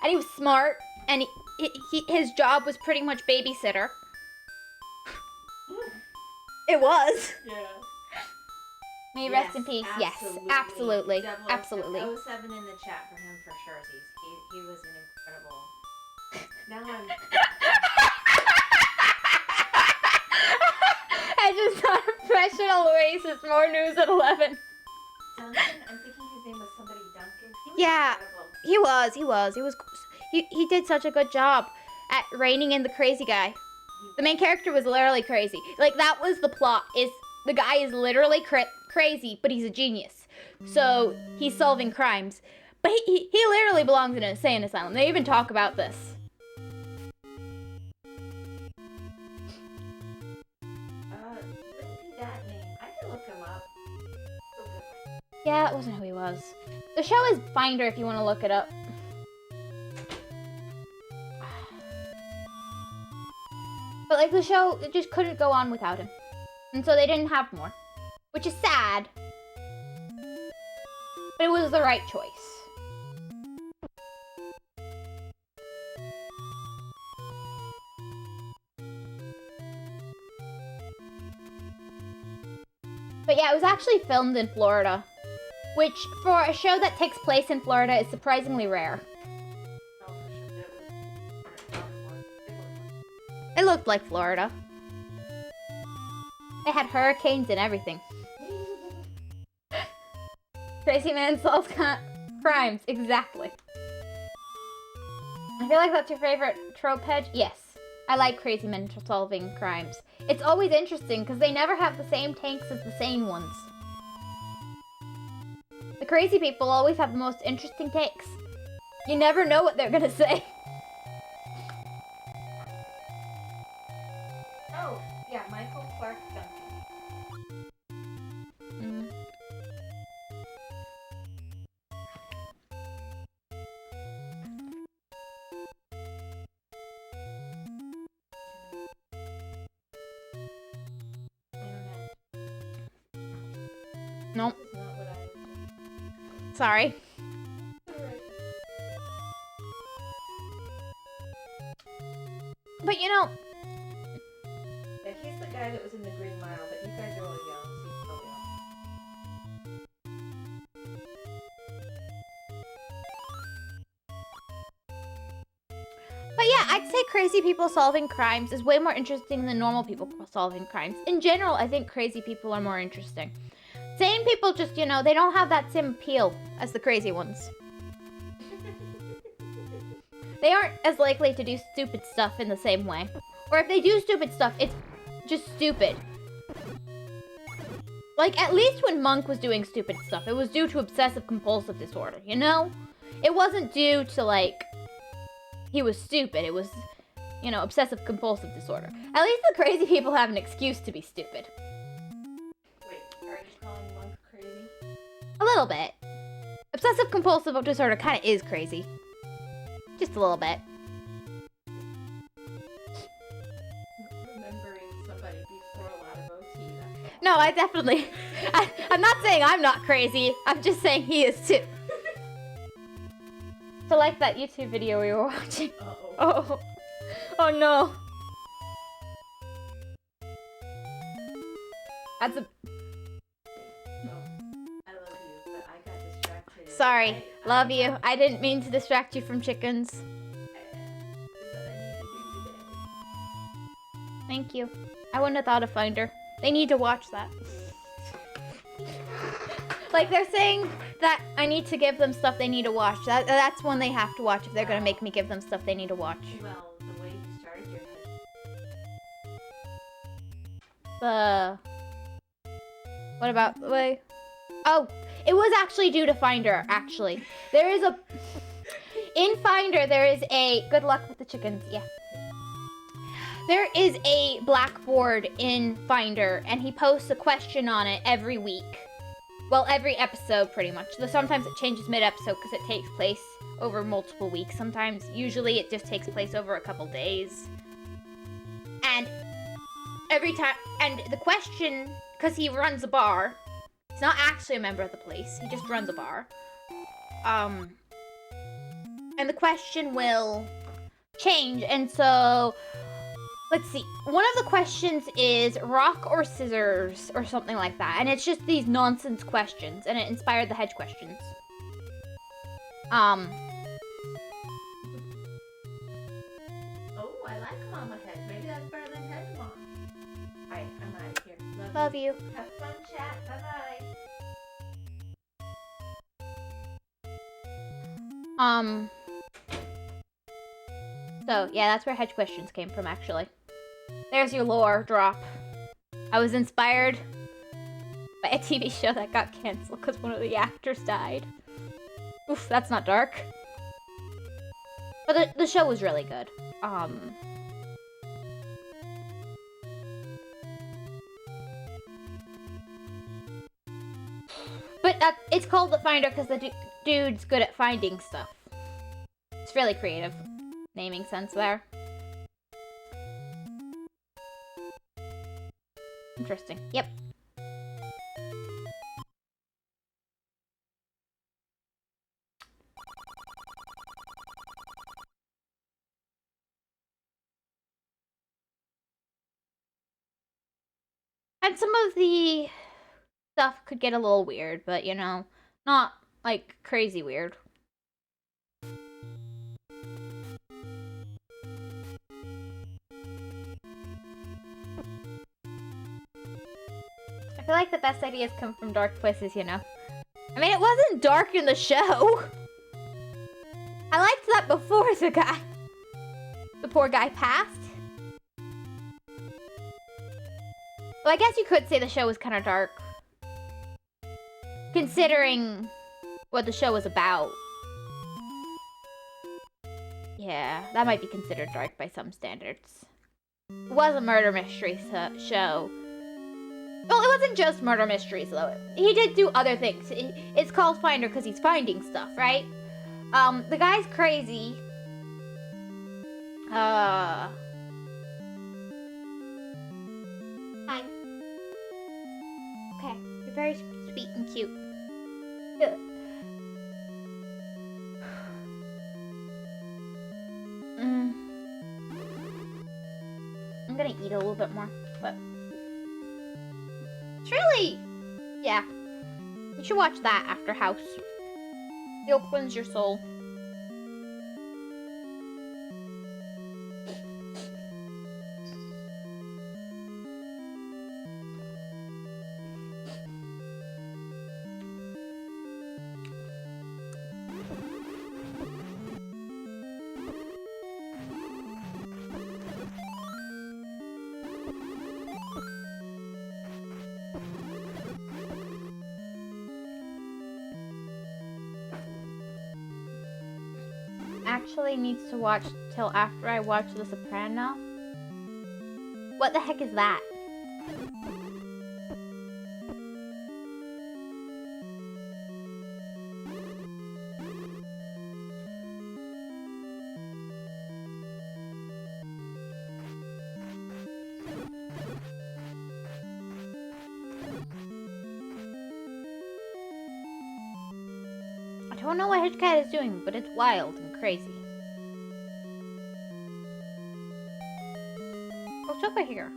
and he was smart, and his job was pretty much babysitter. It was. Yeah. May he rest in peace. Yes, absolutely. Absolutely. 07 in the chat for him for sure. He was an incredible Now I'm... I just saw a professional racist. More news at 11. Duncan? I'm thinking his name was somebody Duncan. He was Yeah, incredible. he did such a good job at reining in the crazy guy. The main character was literally crazy. Like, that was the plot, is the guy is literally crazy, but he's a genius. So, he's solving crimes. But he literally belongs in an insane asylum. They even talk about this. Wouldn't be that name. I can look him up. Yeah, that wasn't who he was. The show is Finder if you want to look it up. But, like, the show, it just couldn't go on without him. And so they didn't have more. Which is sad. But it was the right choice. But yeah, it was actually filmed in Florida. Which, for a show that takes place in Florida, is surprisingly rare. It looked like Florida. It had hurricanes and everything. Crazy man solves crimes, exactly. I feel like that's your favorite trope, Hedge? Yes. I like crazy men solving crimes. It's always interesting because they never have the same takes as the sane ones. The crazy people always have the most interesting takes. You never know what they're gonna say. Oh, yeah, Michael Clark Duncan. Nope. That's not what I... Sorry. But you know... Yeah, he's the guy that was in the Green Mile, but you guys are all young, so you probably But yeah, I'd say crazy people solving crimes is way more interesting than normal people solving crimes. In general, I think crazy people are more interesting. Sane people just, you know, they don't have that same appeal as the crazy ones. They aren't as likely to do stupid stuff in the same way. Or if they do stupid stuff, it's just stupid. Like, at least when Monk was doing stupid stuff, it was due to obsessive compulsive disorder, you know? It wasn't due to, like, he was stupid. It was, you know, obsessive compulsive disorder. At least the crazy people have an excuse to be stupid. Wait, are you calling Monk crazy? A little bit. Obsessive compulsive disorder kind of is crazy. Just a little bit. Remembering somebody before a lot of OT. No, I definitely... I'm not saying I'm not crazy. I'm just saying he is too. So like that YouTube video we were watching. Uh-oh. Oh no. That's a... I love you, but I got distracted. Sorry. Love you. I didn't mean to distract you from chickens. Thank you. I wouldn't have thought of Finder. They need to watch that. Like, they're saying that I need to give them stuff they need to watch. That's one they have to watch if they're gonna make me give them stuff they need to watch. Well, the way you started your What about the way? Oh, it was actually due to Finder, actually. There is a... In Finder, there is a... Good luck with the chickens, yeah. There is a blackboard in Finder, and he posts a question on it every week. Well, every episode, pretty much. Sometimes it changes mid-episode because it takes place over multiple weeks. Sometimes, usually, it just takes place over a couple days. And every time... And the question... Because he runs a bar. He's not actually a member of the police. He just runs a bar. And the question will change. And so... Let's see. One of the questions is rock or scissors or something like that. And it's just these nonsense questions. And it inspired the hedge questions. I like Mama Hedge. Maybe that's better than Hedge Mom. Alright, I'm out of here. Love you. Have fun, chat. Bye-bye. So, yeah, that's where Hedge Questions came from, actually. There's your lore drop. I was inspired by a TV show that got canceled because one of the actors died. Oof, that's not dark. But the show was really good. But it's called The Finder because the dude's good at finding stuff. It's really creative. Naming sense there. Interesting. Yep. And some of the stuff could get a little weird, but you know, not like crazy weird. I feel like the best ideas come from dark places, you know. I mean, it wasn't dark in the show. I liked that before the poor guy passed. Well, I guess you could say the show was kind of dark. Considering what the show was about. Yeah, that might be considered dark by some standards. It was a murder mystery show. Well, it wasn't just murder mysteries, though. He did do other things. It's called Finder because he's finding stuff, right? The guy's crazy. Hi. Okay, you're very sweet and cute. I'm gonna eat a little bit more, but it's really, yeah. You should watch that after House. It'll cleanse your soul. Actually needs to watch till after I watch The Soprano. What the heck is that? I don't know what Hitchcat is doing, but it's wild and crazy. What's over here?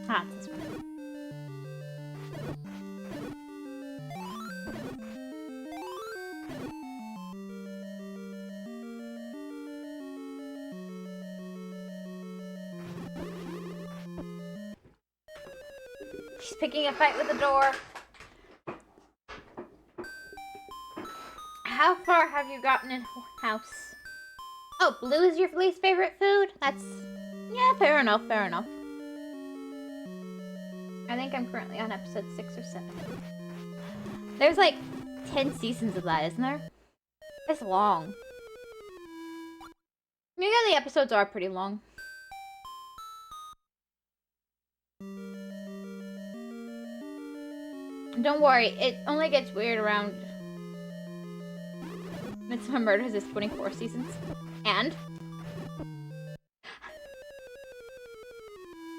Ah, it's this one. She's picking a fight with the door. How far have you gotten in House? Oh, blue is your least favorite food? That's... yeah, fair enough, fair enough. I think I'm currently on episode 6 or 7. There's like 10 seasons of that, isn't there? It's long. Maybe the episodes are pretty long. Don't worry, it only gets weird around Midsummer Murders is 24 seasons. And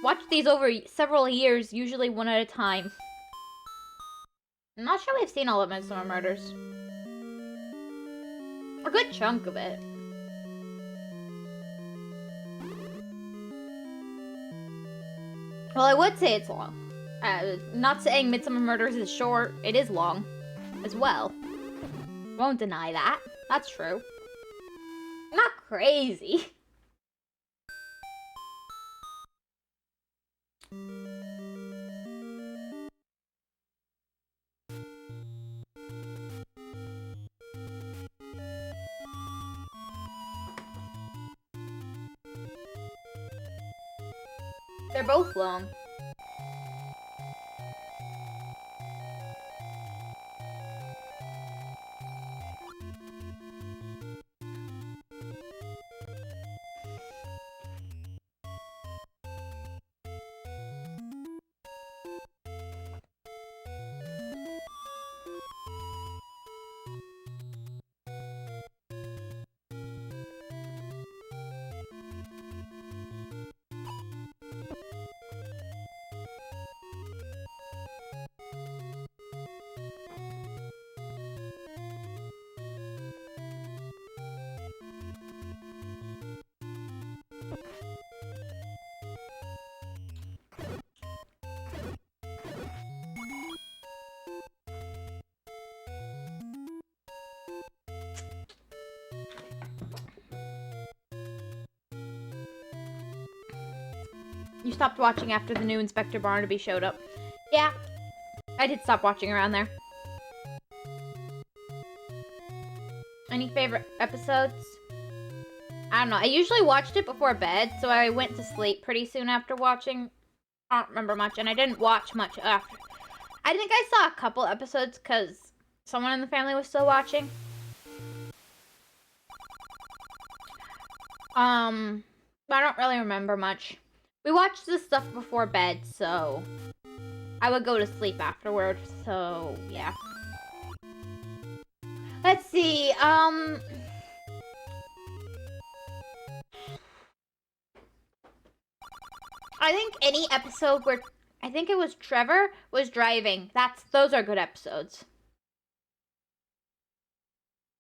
watch these over several years, usually one at a time. I'm not sure we've seen all of Midsummer Murders. A good chunk of it. Well, I would say it's long. Not saying Midsummer Murders is short. It is long as well. Won't deny that. That's true. Not crazy. They're both long. You stopped watching after the new Inspector Barnaby showed up. Yeah, I did stop watching around there. Any favorite episodes? I don't know. I usually watched it before bed, so I went to sleep pretty soon after watching. I don't remember much, and I didn't watch much after. I think I saw a couple episodes because someone in the family was still watching. But I don't really remember much. We watched this stuff before bed, so I would go to sleep afterward, so yeah. Let's see, I think any episode where, I think it was Trevor was driving, those are good episodes.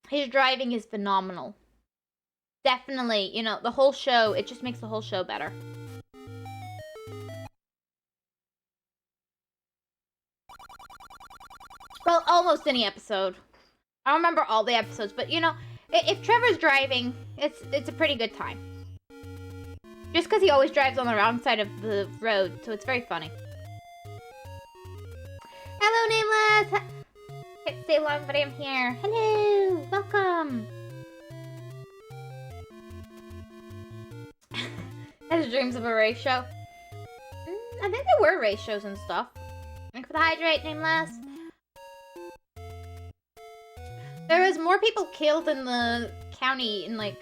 His driving is phenomenal. Definitely, you know, the whole show, it just makes the whole show better. Well, almost any episode. I don't remember all the episodes, but you know, if Trevor's driving, it's a pretty good time. Just because he always drives on the wrong side of the road, so it's very funny. Hello, Nameless! Can't stay long, but I'm here. Hello! Welcome! Has dreams of a race show? I think there were race shows and stuff. Thanks for the hydrate, Nameless. There was more people killed in the county, and like,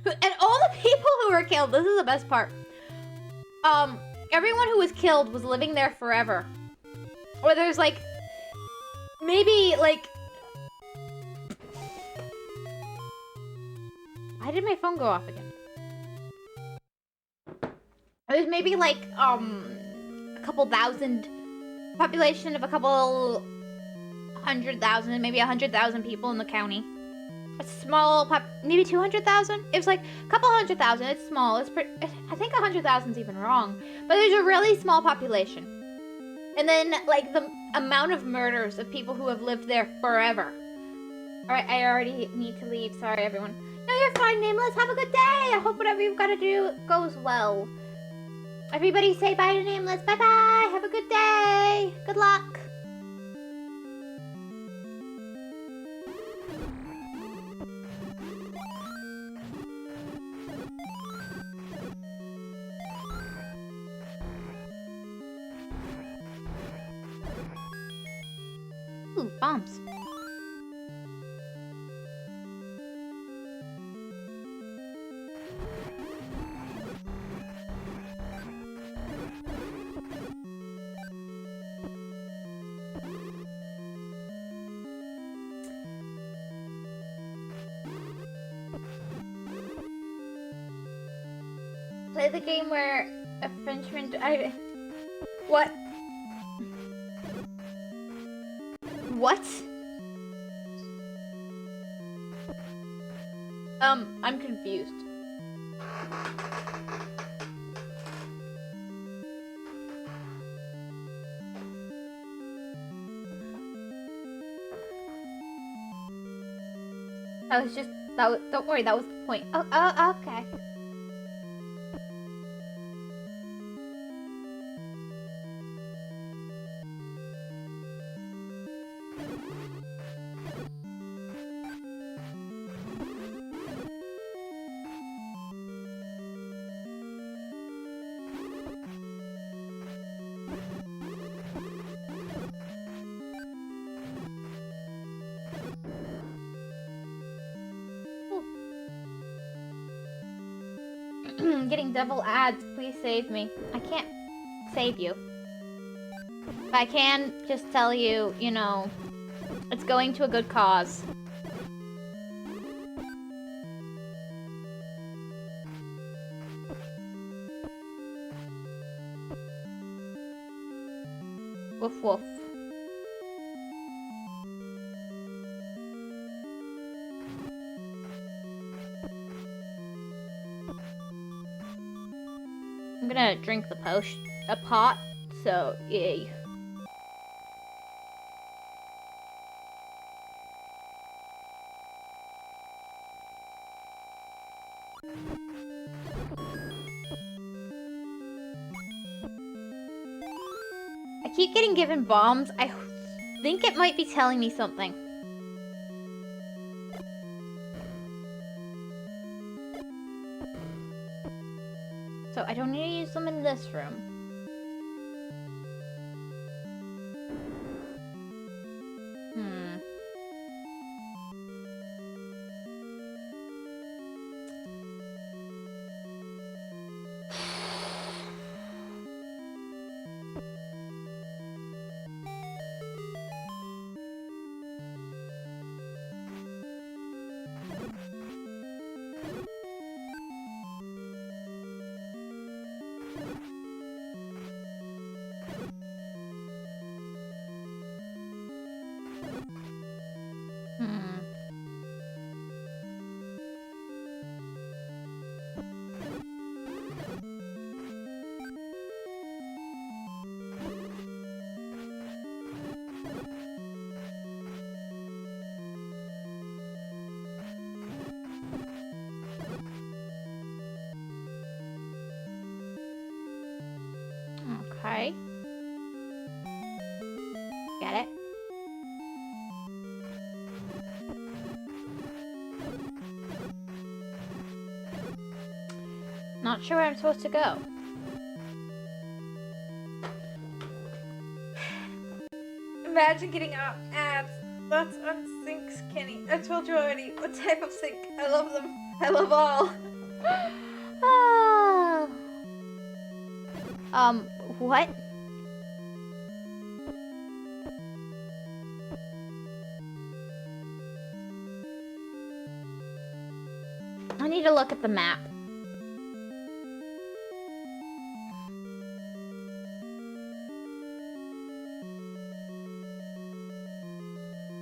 and all the people who were killed, this is the best part. Everyone who was killed was living there forever. Or there's like, maybe like, why did my phone go off again? There's maybe like, a couple thousand, population of a couple 100,000, maybe 100,000 people in the county. A small maybe 200,000? It was like a couple 100,000. It's small. It's pretty, I think 100,000 is even wrong. But there's a really small population. And then, like, the amount of murders of people who have lived there forever. Alright, I already need to leave. Sorry, everyone. No, you're fine, Nameless. Have a good day. I hope whatever you've got to do goes well. Everybody say bye to Nameless. Bye-bye. Have a good day. Good luck. Ooh, bombs. Play the game where a Frenchman... What? What? I'm confused. Don't worry, that was the point. Oh, okay. Getting devil ads, please save me. I can't save you. But I can just tell you, you know, it's going to a good cause. Woof woof. I'm gonna drink the pot, so yay. I keep getting given bombs. I think it might be telling me something. So I don't need to use them in this room. Okay. Get it? Not sure where I'm supposed to go. Imagine getting ads. That's on sinks, Kenny. I told you already. What type of sink? I love them. I love all. What? I need to look at the map.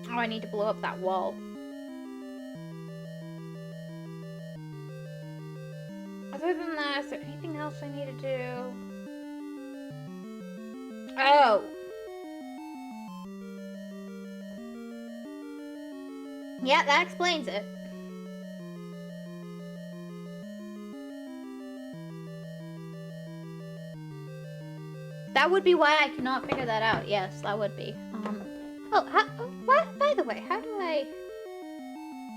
Oh, I need to blow up that wall. Other than that, is there anything else I need to do? Oh! Yeah, that explains it. That would be why I cannot figure that out. Yes, that would be. What? By the way, how do I...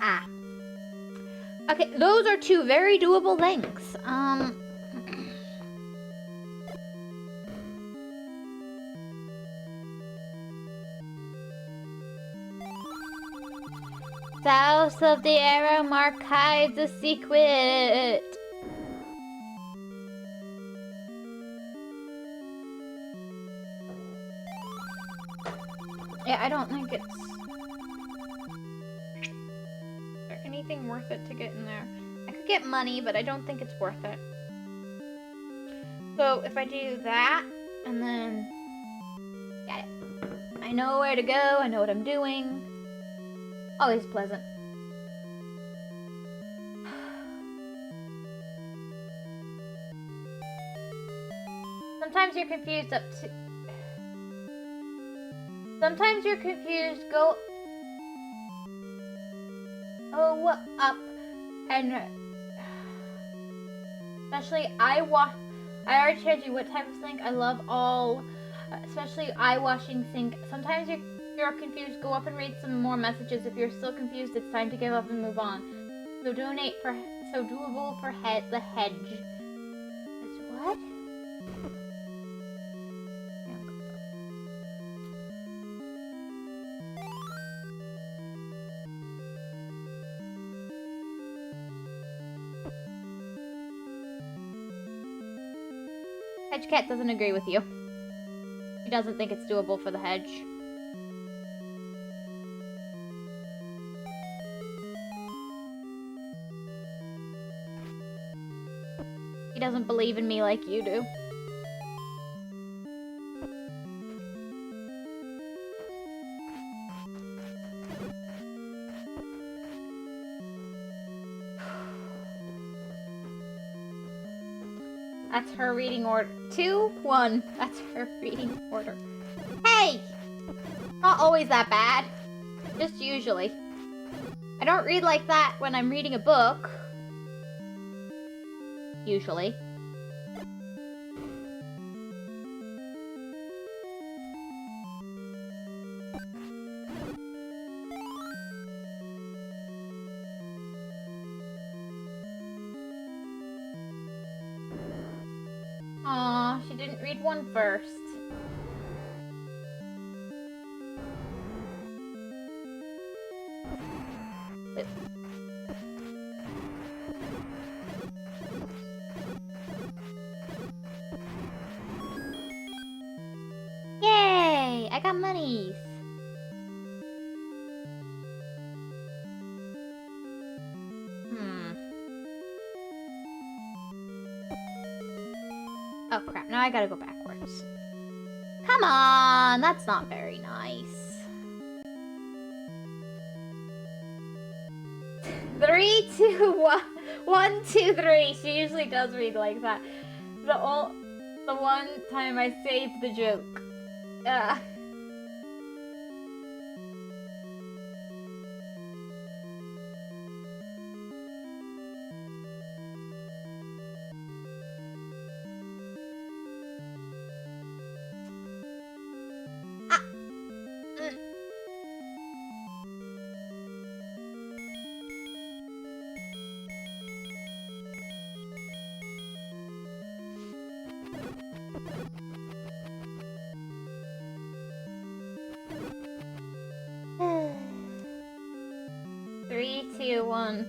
Ah. Okay, those are two very doable things. South of the arrow mark hides a secret. Yeah, I don't think it's... Is there anything worth it to get in there? I could get money, but I don't think it's worth it. So if I do that, and then... Got it. I know where to go, I know what I'm doing. Always pleasant. Sometimes you're confused up to... Sometimes you're confused, go... Oh, up. And especially I already told you what type of sink. I love all, especially eye washing sink. Sometimes you're confused. Go up and read some more messages. If you're still confused, it's time to give up and move on. So doable for the hedge. Is what? Hedge Cat doesn't agree with you. He doesn't think it's doable for the hedge. He doesn't believe in me like you do. That's her reading order. 2, 1. That's her reading order. Hey! Not always that bad. Just usually. I don't read like that when I'm reading a book. Usually. Aw, she didn't read one first. Yay! I got monies. Oh crap, now I gotta go backwards. Come on, that's not very nice. 3, 2, 1. 1, 2, 3. She usually does read like that. The one time I saved the joke. Three, two, one.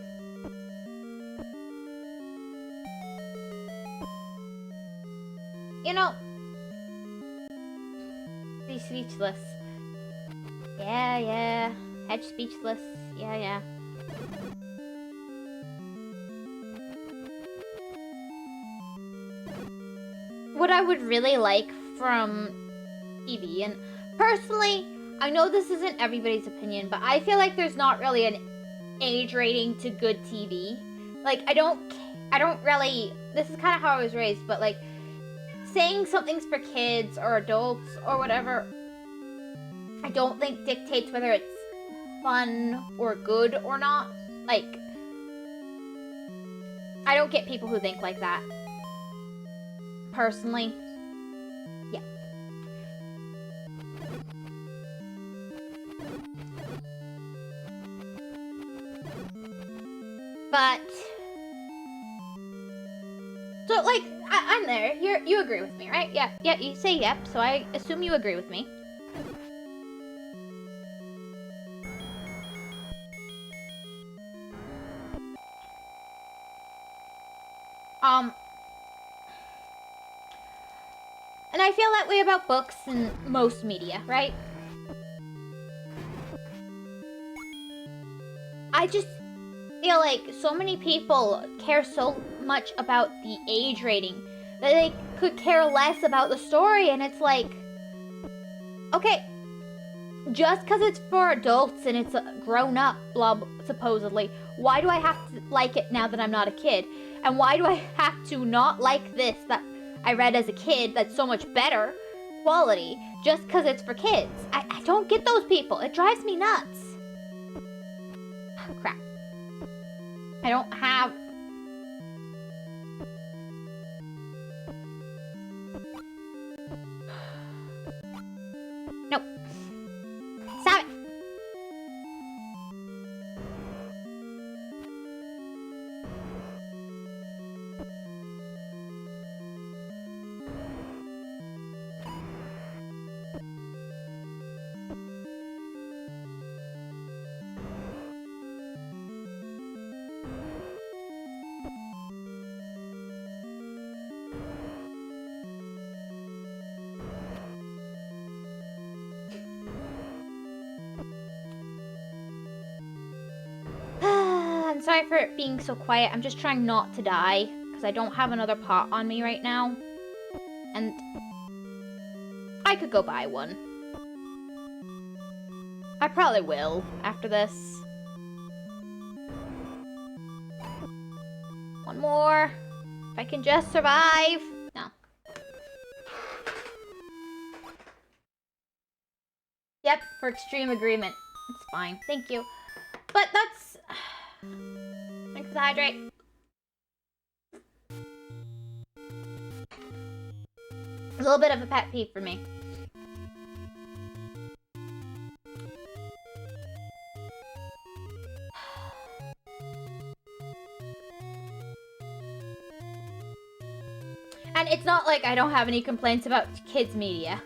You know, he's speechless. Yeah. Hedge speechless. Yeah. What I would really like from TV, and personally, I know this isn't everybody's opinion, but I feel like there's not really an age rating to good TV. Like, I don't really, this is kind of how I was raised, but like, saying something's for kids or adults or whatever, I don't think dictates whether it's fun or good or not. Like, I don't get people who think like that. Personally. Yeah. But, so like, I'm there. You agree with me, right? Yeah, you say yep, so I assume you agree with me. And I feel that way about books and most media, right? I just feel like so many people care so much about the age rating that they could care less about the story, and it's like, okay, just because it's for adults and it's grown up, supposedly, why do I have to like it now that I'm not a kid? And why do I have to not like this that I read as a kid that's so much better quality just because it's for kids? I don't get those people. It drives me nuts. Oh, crap. I don't have... Nope. Stop it! I'm sorry for it being so quiet. I'm just trying not to die because I don't have another pot on me right now. And I could go buy one. I probably will after this. One more. If I can just survive. No. Yep, for extreme agreement. It's fine. Thank you. But that's... Thanks for the hydrate. A little bit of a pet peeve for me. And it's not like I don't have any complaints about kids' media.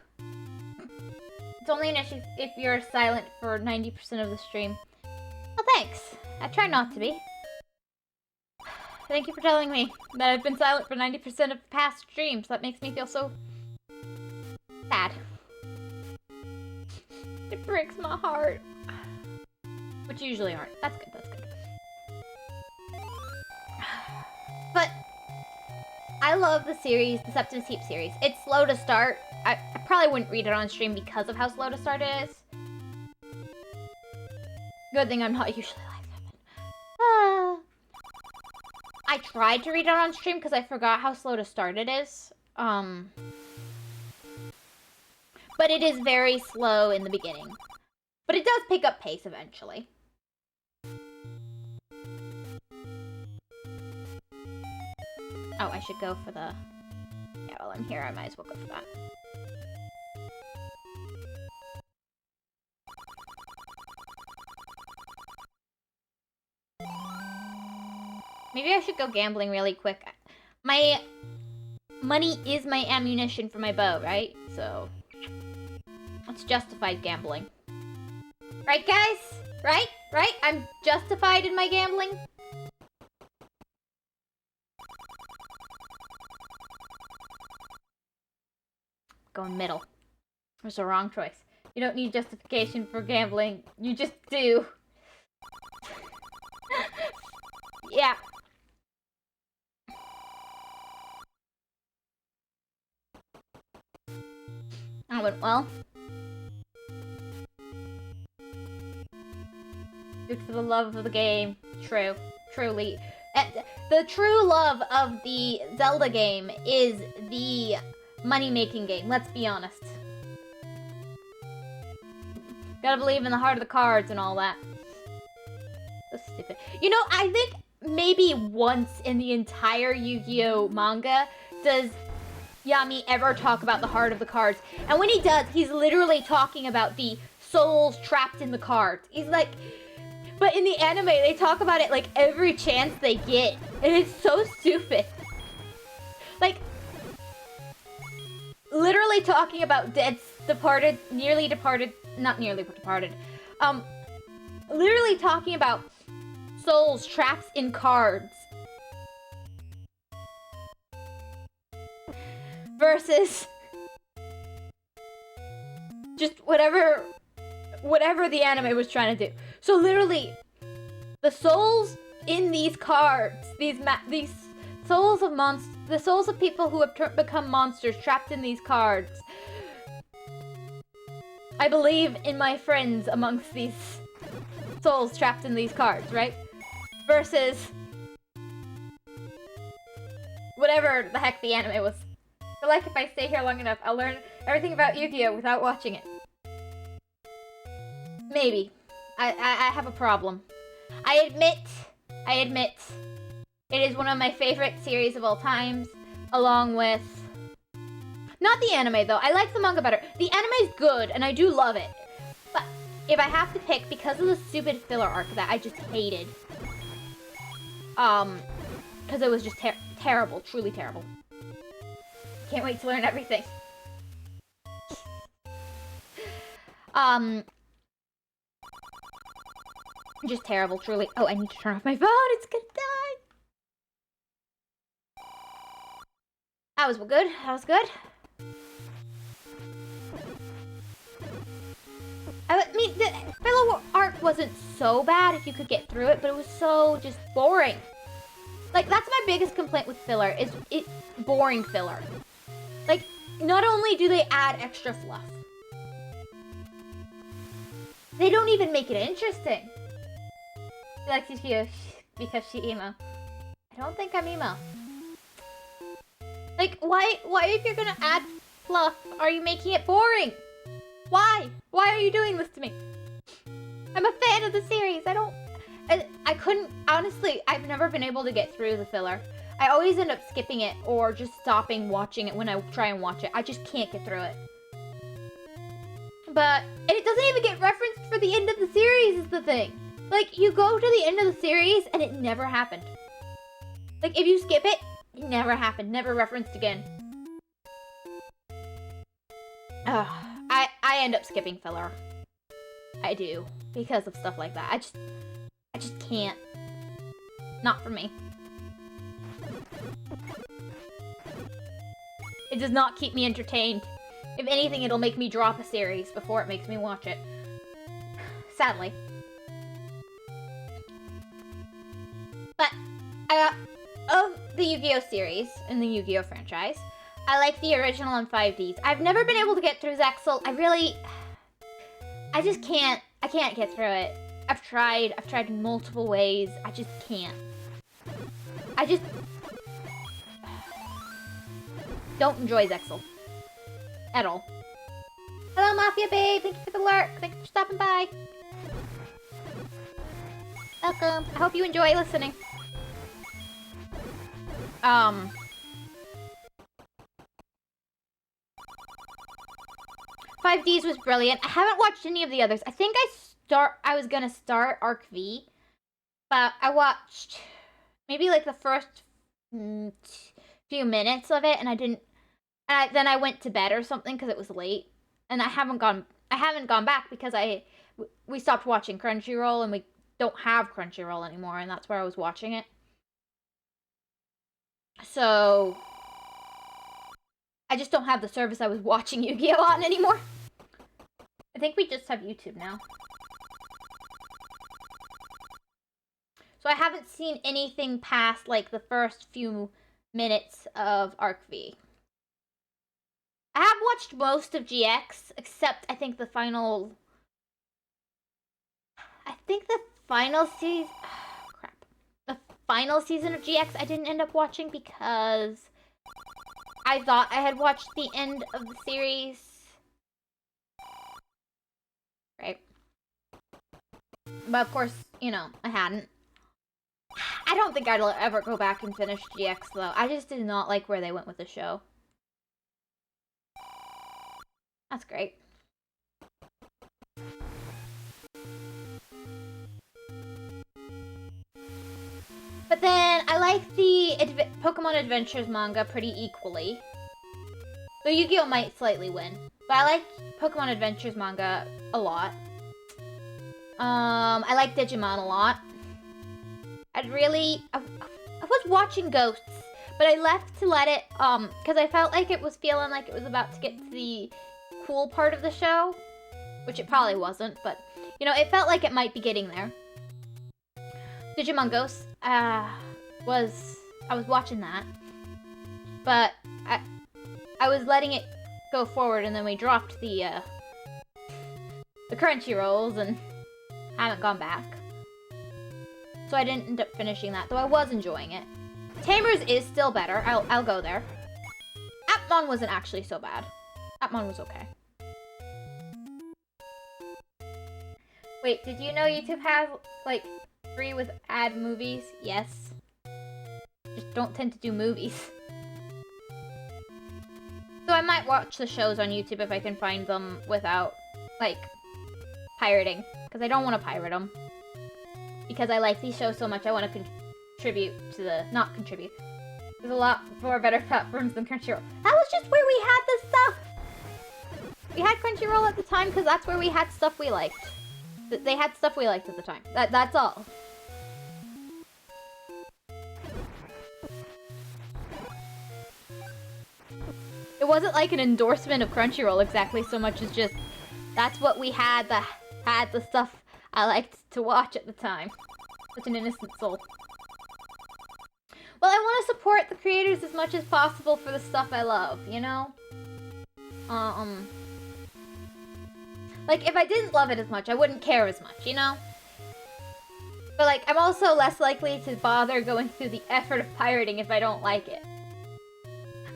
It's only an issue if you're silent for 90% of the stream. Well, thanks. I try not to be. Thank you for telling me that I've been silent for 90% of the past streams. That makes me feel so sad. It breaks my heart. Which usually aren't. That's good, that's good. But I love the series, the Septimus Heap series. It's slow to start. I probably wouldn't read it on stream because of how slow to start it is. Good thing I'm not usually like that. I tried to read it on stream because I forgot how slow to start it is. But it is very slow in the beginning. But it does pick up pace eventually. Oh, I should go for the... Yeah, while I'm here, I might as well go for that. Maybe I should go gambling really quick. My money is my ammunition for my bow, right? So, it's justified gambling. Right, guys? Right? Right? I'm justified in my gambling? Going middle. It was the wrong choice. You don't need justification for gambling. You just do. Yeah. That went well. Good for the love of the game. True. Truly. The true love of the Zelda game is the money-making game, let's be honest. Gotta believe in the heart of the cards and all that. So stupid. You know, I think maybe once in the entire Yu-Gi-Oh! Manga does Yami ever talk about the heart of the cards. And when he does, he's literally talking about the souls trapped in the cards. He's like... But in the anime, they talk about it like every chance they get. And it's so stupid. Like... Literally talking about departed, nearly departed, not nearly departed. Literally talking about souls trapped in cards. Versus just whatever the anime was trying to do. So literally, the souls in these cards, these souls of the souls of people who have become monsters trapped in these cards. I believe in my friends amongst these souls trapped in these cards, right? Versus whatever the heck the anime was. I feel like if I stay here long enough, I'll learn everything about Yu-Gi-Oh! Without watching it. Maybe. I have a problem. I admit I admit, it is one of my favorite series of all times, along with... Not the anime, though. I like the manga better. The anime is good, and I do love it. But if I have to pick, because of the stupid filler arc that I just hated, because it was just terrible, truly terrible. Can't wait to learn everything. Just terrible, truly. Oh, I need to turn off my phone. It's gonna die. That was good. That was good. I mean, the filler arc wasn't so bad if you could get through it, but it was so just boring. Like, that's my biggest complaint with filler, is it boring filler. Like, not only do they add extra fluff, they don't even make it interesting. She likes you because she emo. I don't think I'm emo. Like, why if you're gonna add fluff, are you making it boring? Why? Why are you doing this to me? I'm a fan of the series. I couldn't, honestly, I've never been able to get through the filler. I always end up skipping it or just stopping watching it when I try and watch it. I just can't get through it. And it doesn't even get referenced for the end of the series is the thing. Like, you go to the end of the series and it never happened. Like, if you skip it, it never happened. Never referenced again. Ugh. I end up skipping filler. I do. Because of stuff like that. I just can't. Not for me. It does not keep me entertained. If anything, it'll make me drop a series before it makes me watch it. Sadly. But, of the Yu-Gi-Oh series, in the Yu-Gi-Oh franchise, I like the original on 5Ds. I've never been able to get through Zexal. I just can't. I can't get through it. I've tried multiple ways. I just can't. I just don't enjoy Zexal. At all. Hello, Mafia Babe. Thank you for the lurk. Thank you for stopping by. Welcome. I hope you enjoy listening. 5Ds was brilliant. I haven't watched any of the others. I think I was gonna start Arc V, but I watched maybe like the first few minutes of it, and I didn't. Then I went to bed or something because it was late, and I haven't gone back because we stopped watching Crunchyroll, and we don't have Crunchyroll anymore, and that's where I was watching it. So I just don't have the service I was watching Yu-Gi-Oh on anymore. I think we just have YouTube now. So I haven't seen anything past like the first few minutes of Arc V. I have watched most of GX, except I think the final season... Oh, crap. The final season of GX I didn't end up watching because I thought I had watched the end of the series. Right. But of course, you know, I hadn't. I don't think I'd ever go back and finish GX, though. I just did not like where they went with the show. That's great. But then, I like the Pokemon Adventures manga pretty equally. Though Yu-Gi-Oh! Might slightly win. But I like Pokemon Adventures manga a lot. I like Digimon a lot. I was watching Ghosts, but I left to let it, because I felt like it was feeling like it was about to get to the cool part of the show, which it probably wasn't, but, you know, it felt like it might be getting there. Digimon Ghosts, I was watching that, but I was letting it go forward, and then we dropped the Crunchyrolls, and haven't gone back. So I didn't end up finishing that, though I was enjoying it. Tamers is still better. I'll go there. Appmon wasn't actually so bad. Appmon was okay. Wait, did you know YouTube has, like, Free with ad movies? Yes. Just don't tend to do movies. So I might watch the shows on YouTube if I can find them without, like, pirating. Because I don't want to pirate them. Because I like these shows so much, I want to contribute to the... Not contribute. There's a lot more better platforms than Crunchyroll. That was just where we had this stuff! We had Crunchyroll at the time because that's where we had stuff we liked. They had stuff we liked at the time. That's all. It wasn't like an endorsement of Crunchyroll exactly so much as just that's what we had that had the stuff I liked to watch at the time. Such an innocent soul. Well, I want to support the creators as much as possible for the stuff I love, you know? Like, if I didn't love it as much, I wouldn't care as much, you know? But, like, I'm also less likely to bother going through the effort of pirating if I don't like it.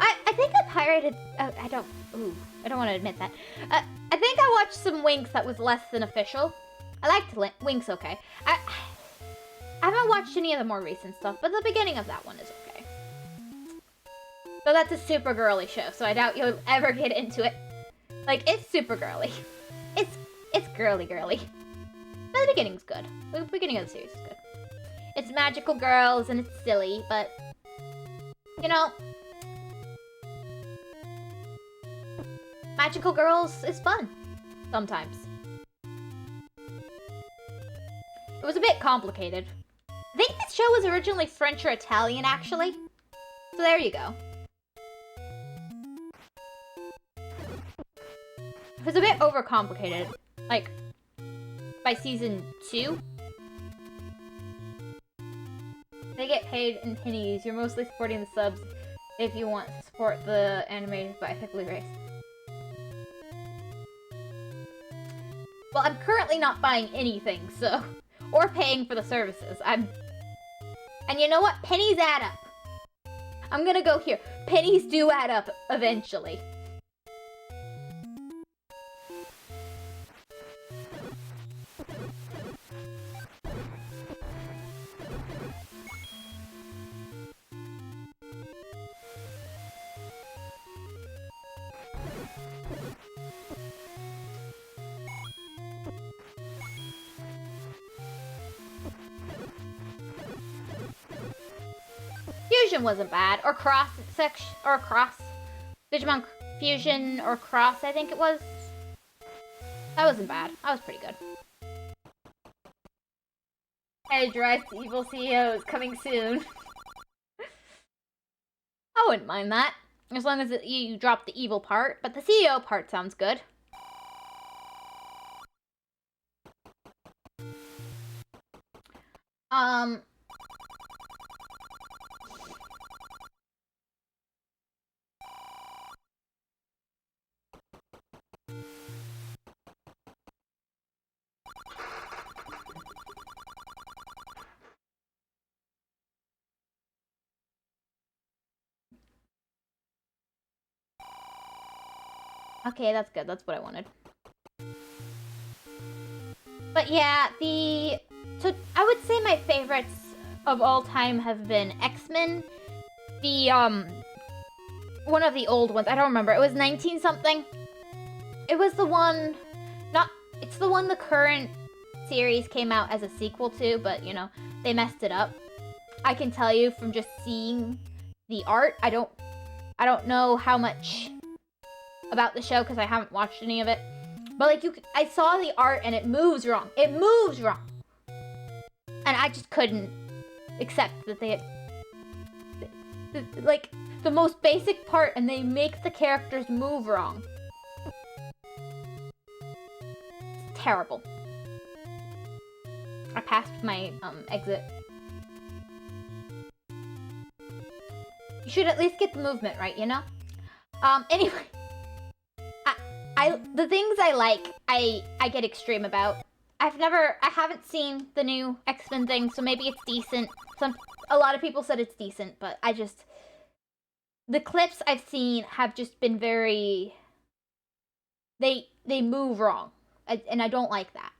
I think I pirated... I don't want to admit that. I think I watched some Winx that was less than official. I liked Winx okay. I haven't watched any of the more recent stuff, but the beginning of that one is okay. So that's a super girly show, so I doubt you'll ever get into it. Like, it's super girly. It's girly. But the beginning's good. The beginning of the series is good. It's magical girls and it's silly, but... You know... Magical girls is fun. Sometimes. It was a bit complicated. I think this show was originally French or Italian, actually. So there you go. It was a bit overcomplicated. Like, by season 2. They get paid in pennies. You're mostly supporting the subs if you want to support the animated by ethically race. Well, I'm currently not buying anything, so... Or paying for the services. And you know what? Pennies add up. I'm gonna go here. Pennies do add up eventually. Fusion wasn't bad, or cross Digimon Fusion or Cross, I think it was. That wasn't bad. That was pretty good. Edge Rise to Evil CEO is coming soon. I wouldn't mind that, as long as you drop the evil part, but the CEO part sounds good. Okay, that's good. That's what I wanted. But yeah, so I would say my favorites of all time have been X-Men. One of the old ones. I don't remember. It was 19 something. It was the one, it's the one the current series came out as a sequel to, but you know, they messed it up. I can tell you from just seeing the art. I don't know how much about the show because I haven't watched any of it. But like I saw the art and it moves wrong. It moves wrong. And I just couldn't accept that they had like the most basic part and they make the characters move wrong. It's terrible. I passed my exit. You should at least get the movement right, you know? Anyway. The things I like, I get extreme about. I haven't seen the new X-Men thing, so maybe it's decent. A lot of people said it's decent, but the clips I've seen have just been very, they move wrong, and I don't like that.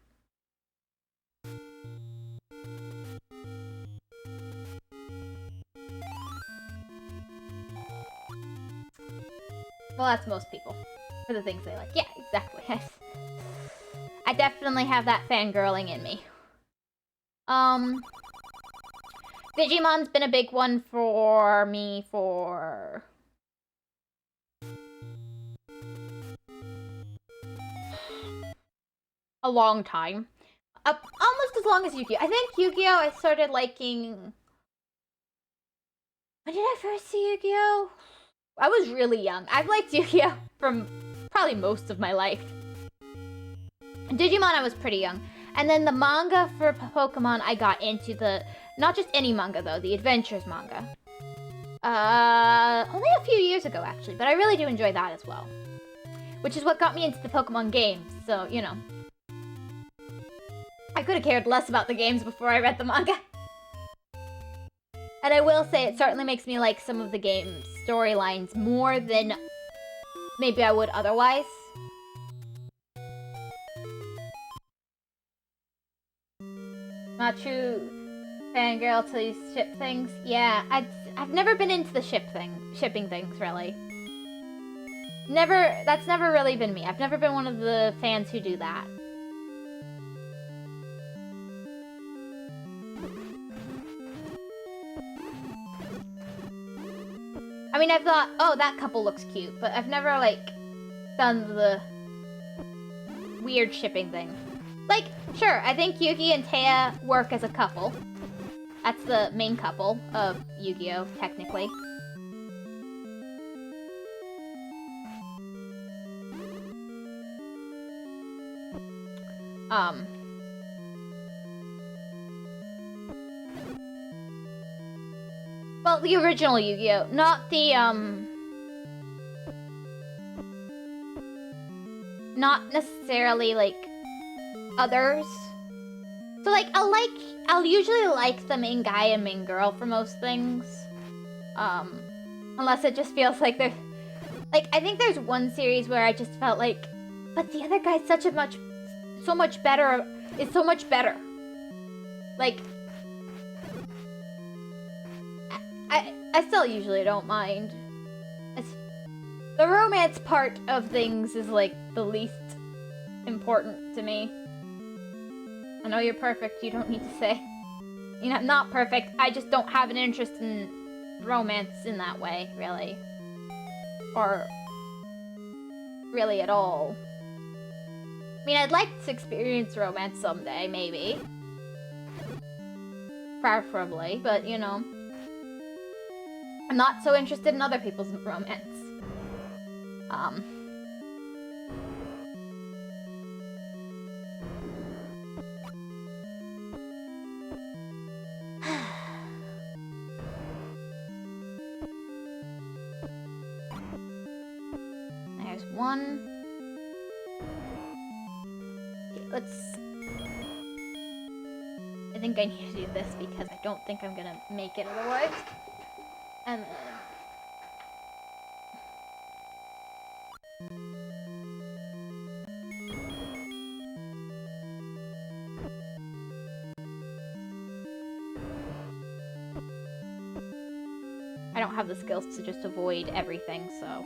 Well, that's most people. For the things they like. Yeah, exactly. I definitely have that fangirling in me. Digimon's been a big one for me for... a long time. Almost as long as Yu-Gi-Oh! I think Yu-Gi-Oh! I started liking... When did I first see Yu-Gi-Oh? I was really young. I've liked Yu-Gi-Oh! From probably most of my life. Digimon, I was pretty young. And then the manga for Pokemon, I got into the... Not just any manga, though. The Adventures manga. Only a few years ago, actually. But I really do enjoy that as well. Which is what got me into the Pokemon games. So, you know. I could have cared less about the games before I read the manga. And I will say, it certainly makes me like some of the game's storylines more than maybe I would otherwise. Not true fangirl till you ship things. Yeah, I've never been into the shipping things, really. That's never really been me. I've never been one of the fans who do that. I mean, I've thought, oh, that couple looks cute, but I've never, like, done the weird shipping thing. Like, sure, I think Yugi and Taya work as a couple. That's the main couple of Yu-Gi-Oh, technically. Well, the original Yu-Gi-Oh, not the, not necessarily, like, others. So, like, I'll usually like the main guy and main girl for most things. Unless it just feels like they're... Like, I think there's one series where I just felt like, but the other guy's so much better. Like, I still usually don't mind. The romance part of things is, like, the least important to me. I know you're perfect, you don't need to say. You know, I'm not perfect, I just don't have an interest in romance in that way, really. Or really at all. I mean, I'd like to experience romance someday, maybe. Preferably, but, you know. I'm not so interested in other people's romance. There's one. Okay, let's... I think I need to do this because I don't think I'm gonna make it otherwise. And then... I don't have the skills to just avoid everything, so...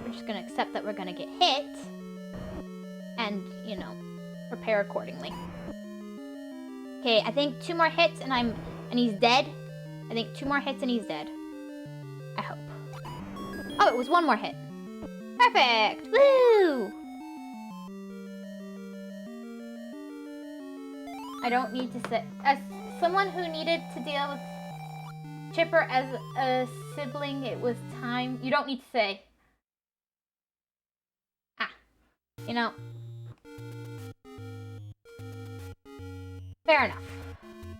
We're just gonna accept that we're gonna get hit. And, you know, prepare accordingly. Okay, I think 2 more hits and he's dead. I think 2 more hits and he's dead. I hope. Oh, it was 1 more hit. Perfect! Woo! I don't need to say... As someone who needed to deal with Chipper as a sibling, it was time... You don't need to say. Ah. You know. Fair enough.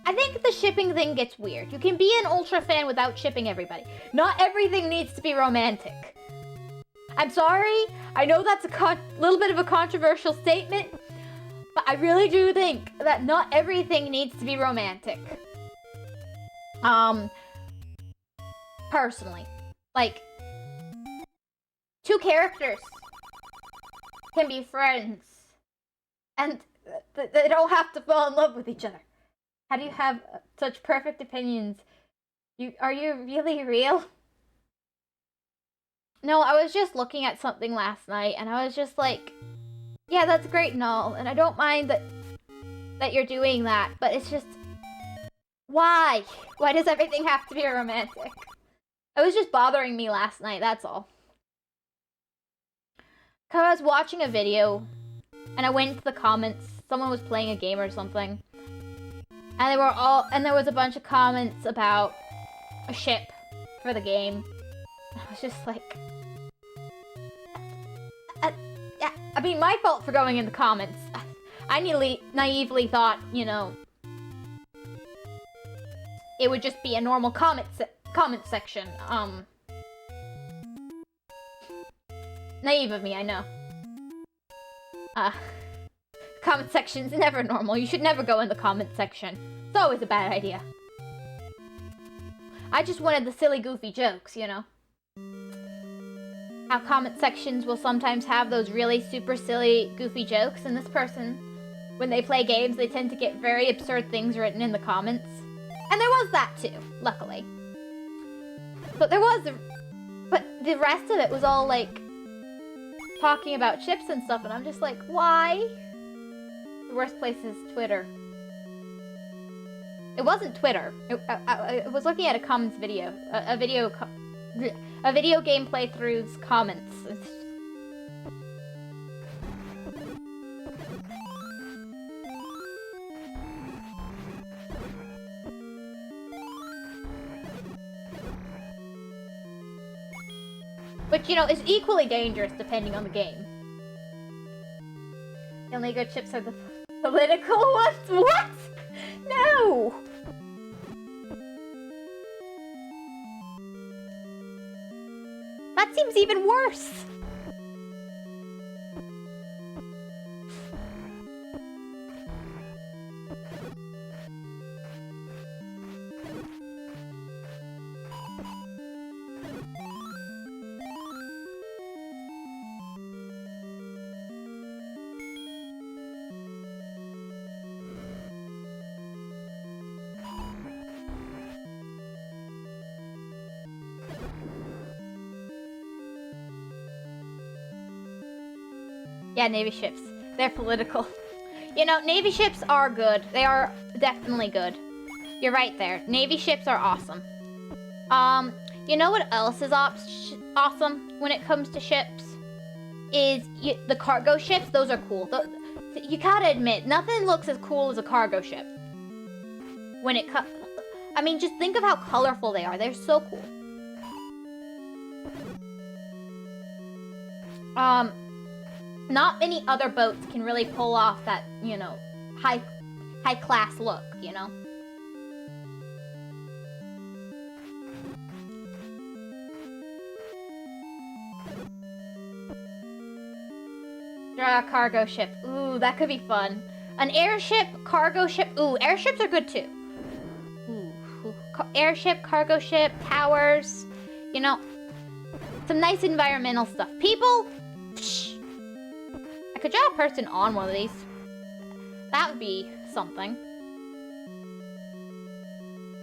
I think the shipping thing gets weird. You can be an Ultra fan without shipping everybody. Not everything needs to be romantic. I'm sorry. I know that's a little bit of a controversial statement, but I really do think that not everything needs to be romantic. Personally. Like, 2 characters can be friends, and they don't have to fall in love with each other. How do you have such perfect opinions? Are you really real? No, I was just looking at something last night, and I was just like, yeah, that's great and all, and I don't mind that you're doing that, but it's just, why? Why does everything have to be romantic? It was just bothering me last night, that's all. Cause I was watching a video, and I went into the comments, someone was playing a game or something, and there was a bunch of comments about a ship for the game. I was just like, I mean, my fault for going in the comments. I naively thought, you know, it would just be a normal comment section. Naive of me, I know. Comment section's never normal. You should never go in the comment section. It's always a bad idea. I just wanted the silly, goofy jokes, you know? How comment sections will sometimes have those really super silly, goofy jokes, and this person, when they play games, they tend to get very absurd things written in the comments. And there was that too, luckily. But but the rest of it was all like, talking about chips and stuff, and I'm just like, why? The worst place is Twitter. It wasn't Twitter. I was looking at a comments video. A video game playthrough's comments. Which, you know, is equally dangerous depending on the game. The only good chips are the political ones? What? No! That seems even worse! Yeah, Navy ships. They're political. You know, Navy ships are good. They are definitely good. You're right there. Navy ships are awesome. You know what else is awesome when it comes to ships? Is the cargo ships. Those are cool. You gotta admit, nothing looks as cool as a cargo ship. When it I mean, just think of how colorful they are. They're so cool. Not many other boats can really pull off that, you know, high class look, you know? Draw a cargo ship. Ooh, that could be fun. An airship, cargo ship. Ooh, airships are good too. Ooh. Airship, cargo ship, towers. You know, some nice environmental stuff. People, psh. I could draw a person on one of these. That would be something.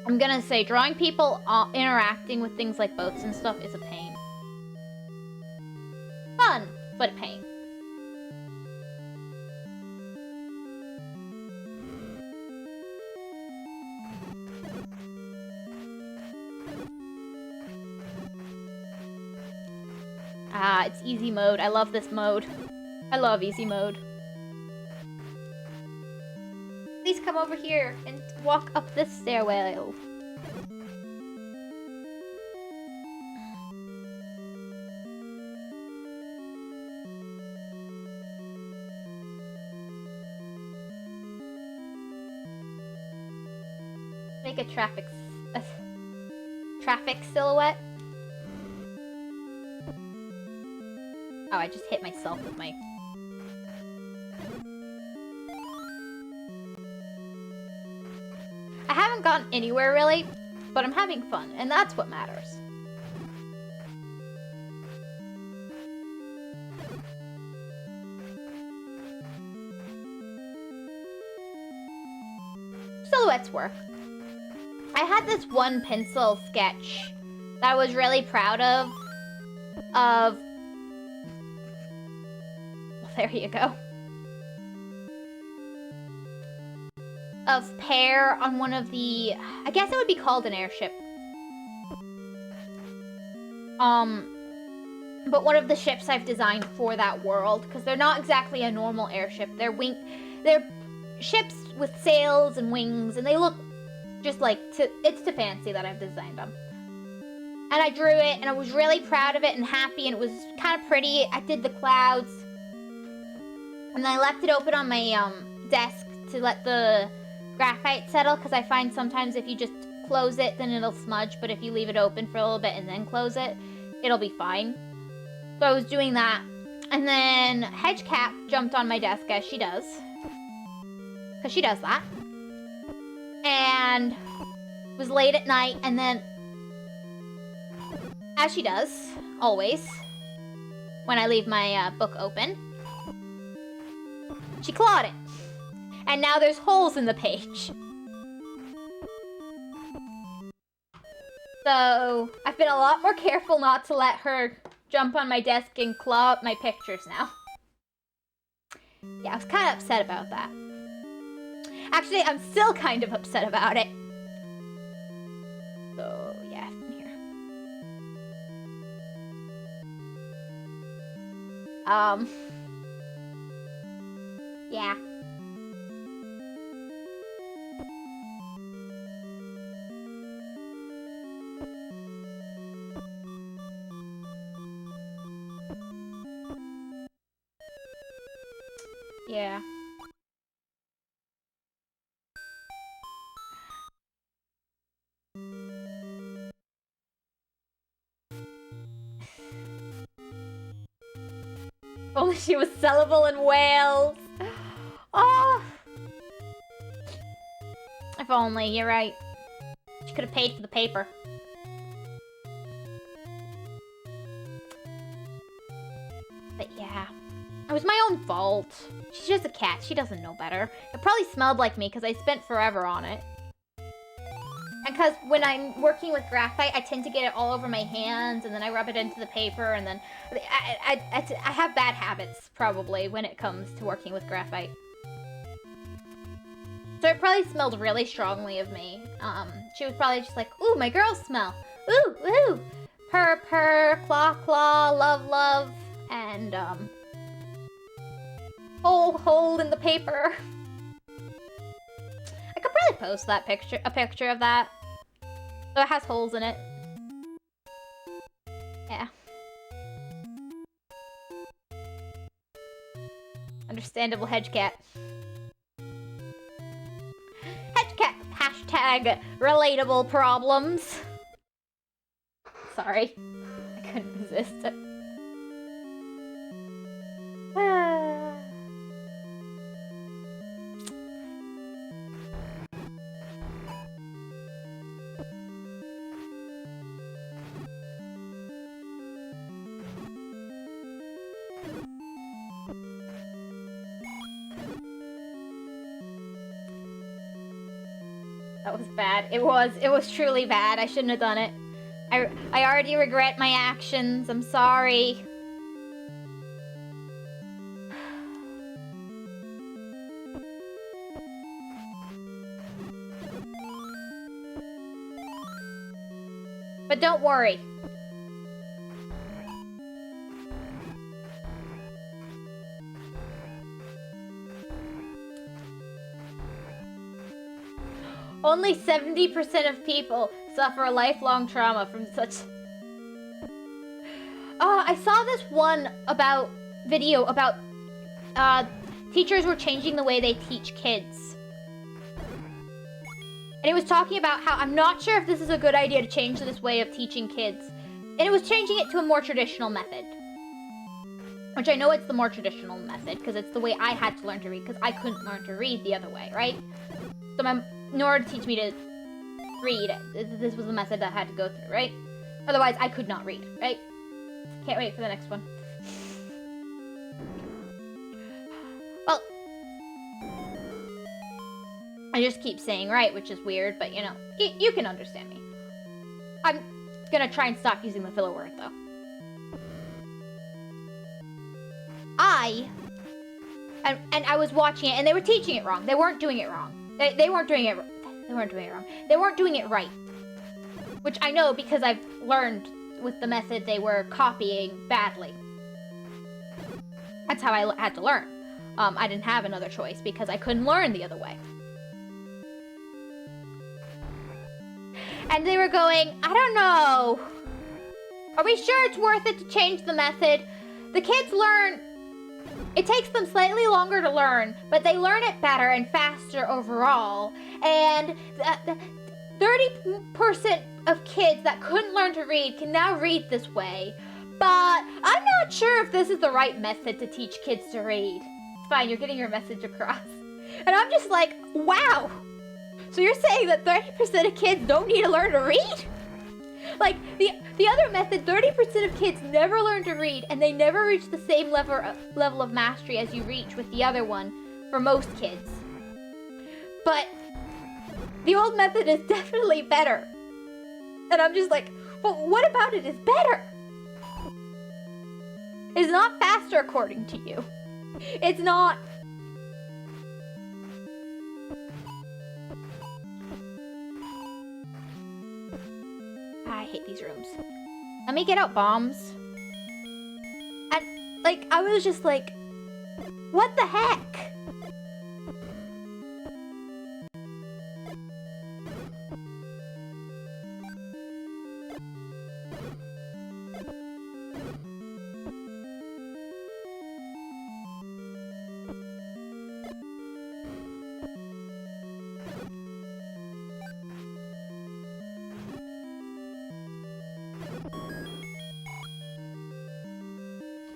I'm gonna say drawing people interacting with things like boats and stuff is a pain. Fun, but a pain. Ah, it's easy mode. I love this mode. I love easy mode. Please come over here and walk up this stairwell. Make a traffic silhouette. Oh, I just hit myself with my... I haven't gotten anywhere really, but I'm having fun, and that's what matters. Silhouettes work. I had this one pencil sketch that I was really proud of of... Well, there you go. Of Pear on one of the... I guess it would be called an airship. But one of the ships I've designed for that world, because they're not exactly a normal airship. They're ships with sails and wings, and they look just like... It's too fancy that I've designed them. And I drew it, and I was really proud of it and happy, and it was kind of pretty. I did the clouds. And then I left it open on my desk to let the graphite settle, because I find sometimes if you just close it, then it'll smudge, but if you leave it open for a little bit and then close it, it'll be fine. So I was doing that, and then Hedgecat jumped on my desk, as she does, because she does that, and it was late at night, and then, as she does, always, when I leave my book open, she clawed it. And now there's holes in the page. So, I've been a lot more careful not to let her jump on my desk and claw up my pictures now. Yeah, I was kind of upset about that. Actually, I'm still kind of upset about it. So, yeah, here. Yeah. Yeah. If only she was sellable in Wales. Oh. If only, you're right. She could have paid for the paper. But yeah. It was my own fault. She's just a cat. She doesn't know better. It probably smelled like me because I spent forever on it. And because when I'm working with graphite, I tend to get it all over my hands, and then I rub it into the paper, and then... I have bad habits, probably, when it comes to working with graphite. So it probably smelled really strongly of me. She was probably just like, ooh, my girl smell. Ooh, ooh. Purr, purr, claw, claw, love, love. And, hole in the paper. I could probably post a picture of that. So it has holes in it. Yeah. Understandable Hedgecat. Hedgecat hashtag relatable problems. Sorry. I couldn't resist it. That was bad. It was truly bad. I shouldn't have done it. I already regret my actions. I'm sorry. But don't worry. Only 70% of people suffer a lifelong trauma from such... I saw this one video about teachers were changing the way they teach kids. And it was talking about how, I'm not sure if this is a good idea to change this way of teaching kids. And it was changing it to a more traditional method. Which I know it's the more traditional method, because it's the way I had to learn to read, because I couldn't learn to read the other way, right? So in order to teach me to read, this was the method that I had to go through, right? Otherwise, I could not read, right? Can't wait for the next one. Well, I just keep saying right, which is weird, but you know, you can understand me. I'm gonna try and stop using the filler word, though. and I was watching it, and they were teaching it wrong. They weren't doing it wrong. They weren't doing it wrong. They weren't doing it right. Which I know because I've learned with the method they were copying badly. That's how I had to learn. I didn't have another choice because I couldn't learn the other way. And they were going, I don't know. Are we sure it's worth it to change the method? The kids learn. It takes them slightly longer to learn, but they learn it better and faster overall. And 30% of kids that couldn't learn to read can now read this way. But I'm not sure if this is the right method to teach kids to read. It's fine, you're getting your message across. And I'm just like, wow. So you're saying that 30% of kids don't need to learn to read? Like, the other method, 30% of kids never learn to read, and they never reach the same level of mastery as you reach with the other one for most kids. But the old method is definitely better. And I'm just like, well, what about it is better? It's not faster according to you. It's not... I hate these rooms. Let me get out bombs. And, like, I was just like, what the heck?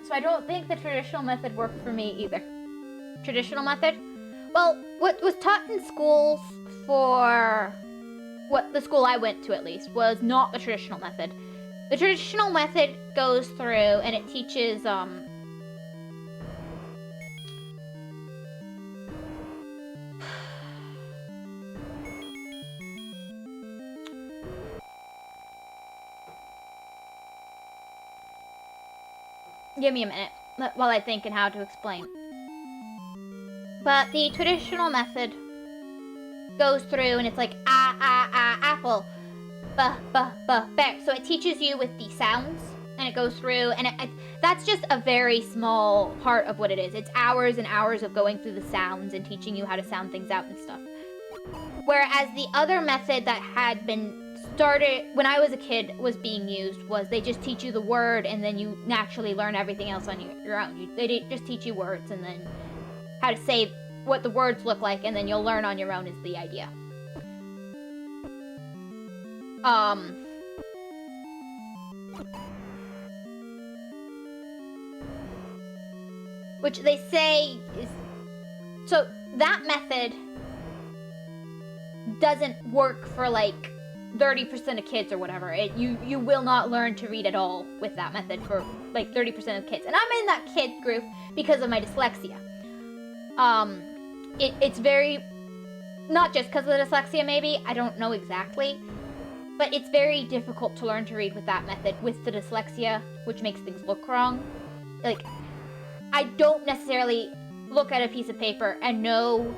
So I don't think the traditional method worked for me either. Traditional method? Well, what was taught in schools for what the school I went to at least was not the traditional method. The traditional method goes through and it teaches give me a minute while I think and how to explain. But the traditional method goes through and it's like apple, bear. So it teaches you with the sounds and it goes through and that's just a very small part of what it is. It's hours and hours of going through the sounds and teaching you how to sound things out and stuff. Whereas the other method that had been started when I was a kid was being used was they just teach you the word and then you naturally learn everything else on your own. They just teach you words and then how to say what the words look like and then you'll learn on your own is the idea. Which they say is... So that method doesn't work for like 30% of kids or whatever. You will not learn to read at all with that method for like 30% of kids. And I'm in that kid group because of my dyslexia. It's very, not just because of the dyslexia maybe, I don't know exactly, but it's very difficult to learn to read with that method with the dyslexia, which makes things look wrong. Like, I don't necessarily look at a piece of paper and know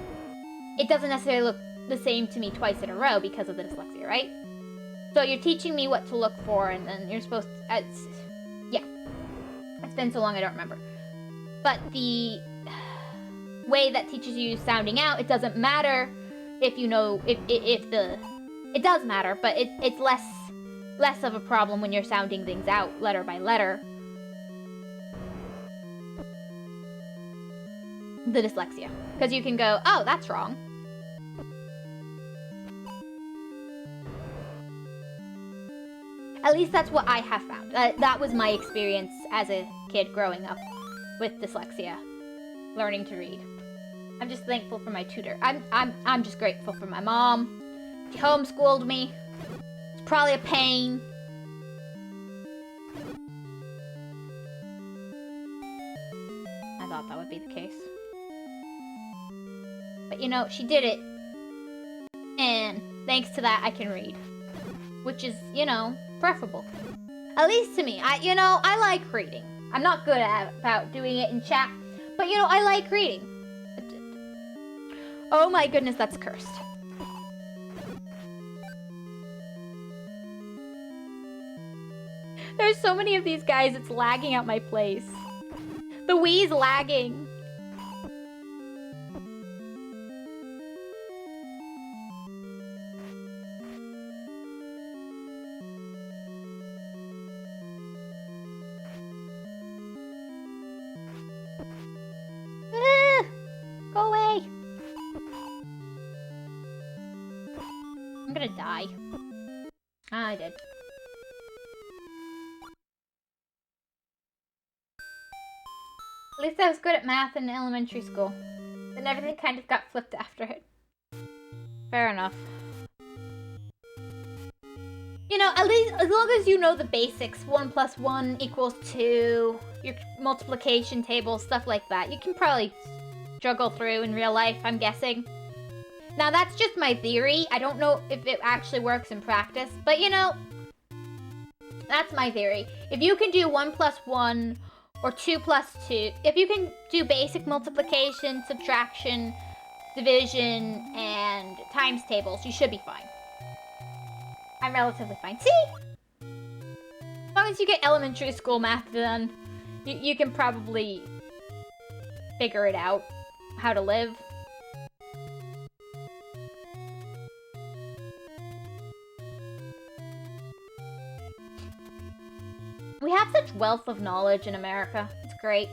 it doesn't necessarily look the same to me twice in a row because of the dyslexia, right? So you're teaching me what to look for, and then you're supposed to... yeah. It's been so long I don't remember. But the way that teaches you sounding out, it doesn't matter if you know... If the... It does matter, but it's less of a problem when you're sounding things out letter by letter. The dyslexia. Because you can go, oh, that's wrong. At least that's what I have found. That was my experience as a kid growing up with dyslexia, learning to read. I'm just thankful for my tutor. I'm just grateful for my mom. She homeschooled me. It's probably a pain. I thought that would be the case. But you know, she did it. And thanks to that, I can read. Which is, you know, preferable. At least to me. I like reading. I'm not good about doing it in chat. But you know, I like reading. Oh my goodness, that's cursed. There's so many of these guys, it's lagging out my place. The Wii's lagging. Go away. I'm gonna die. Ah, I did. At least I was good at math in elementary school. Then everything kind of got flipped after it. Fair enough. You know, at least as long as you know the basics, 1 + 1 = 2, your multiplication table, stuff like that, you can probably juggle through in real life, I'm guessing. Now, that's just my theory. I don't know if it actually works in practice, but you know, that's my theory. If you can do 1 + 1 or 2 + 2, if you can do basic multiplication, subtraction, division, and times tables, you should be fine. I'm relatively fine. See? As long as you get elementary school math done, you can probably figure it out, how to live. We have such wealth of knowledge in America. It's great.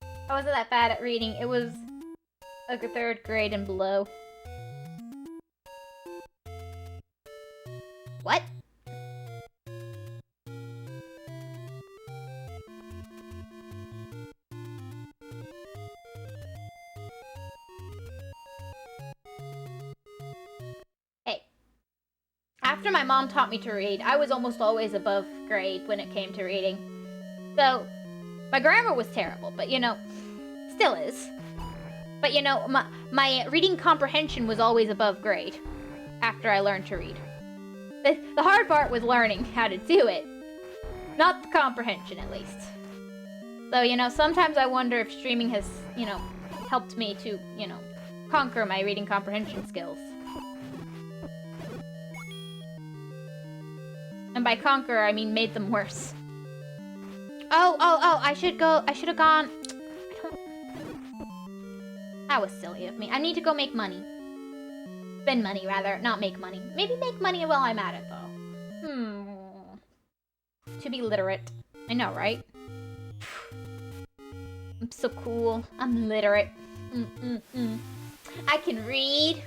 I wasn't that bad at reading. It was like a 3rd grade and below. What? Hey. After my mom taught me to read, I was almost always above grade when it came to reading. So, my grammar was terrible, but you know, still is. But you know, my reading comprehension was always above grade after I learned to read. The hard part was learning how to do it. Not the comprehension, at least. So, you know, sometimes I wonder if streaming has, you know, helped me to, you know, conquer my reading comprehension skills. And by conquer, I mean made them worse. Oh, I should have gone. That was silly of me. I need to go make money. Spend money, rather. Not make money. Maybe make money while I'm at it, though. To be literate. I know, right? I'm so cool. I'm literate. I can read.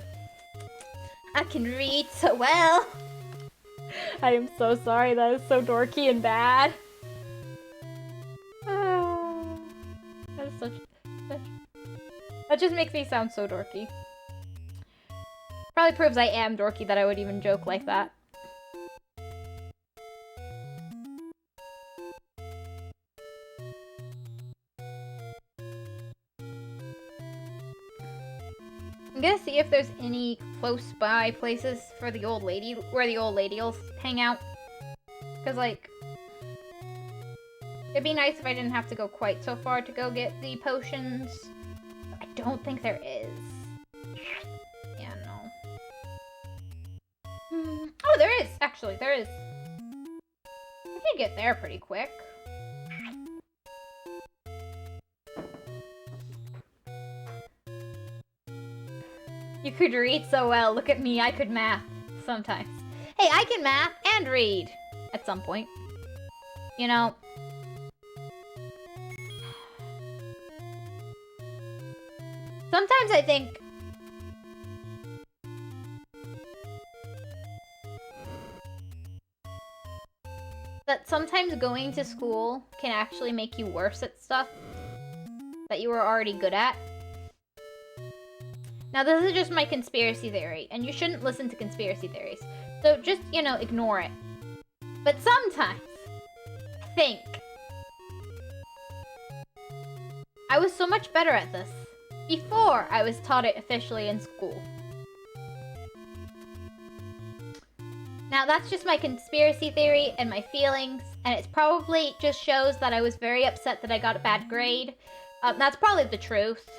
I can read so well. I am so sorry. That is so dorky and bad. That is such... That just makes me sound so dorky. Probably proves I am dorky that I would even joke like that. I'm gonna see if there's any close by places for the old lady, where the old lady will hang out. Cause like, it'd be nice if I didn't have to go quite so far to go get the potions. I don't think there is. Yeah, no. Oh, there is! Actually, there is. I can get there pretty quick. You could read so well. Look at me, I could math. Sometimes. Hey, I can math and read! At some point. You know... Sometimes I think... that sometimes going to school can actually make you worse at stuff that you were already good at. Now, this is just my conspiracy theory, and you shouldn't listen to conspiracy theories. So just, you know, ignore it. But sometimes, I think, I was so much better at this before I was taught it officially in school. Now, that's just my conspiracy theory and my feelings. and it's probably just shows that I was very upset that I got a bad grade. That's probably the truth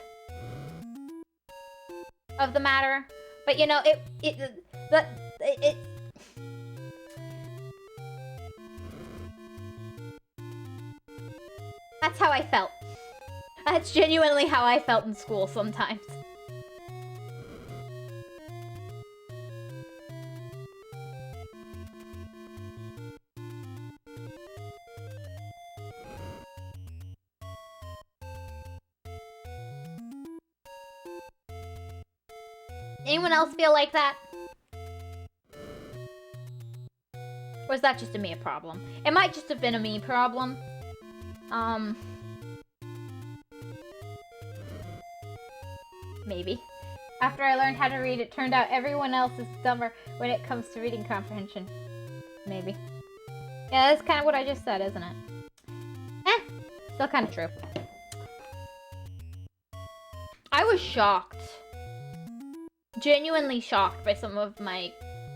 of the matter. But you know, that's how I felt. That's genuinely how I felt in school sometimes. Anyone else feel like that? Or is that just a me problem? It might just have been a me problem. Maybe. After I learned how to read, it turned out everyone else is dumber when it comes to reading comprehension. Maybe. Yeah, that's kind of what I just said, isn't it? Still kind of true. I was shocked. Genuinely shocked by some of my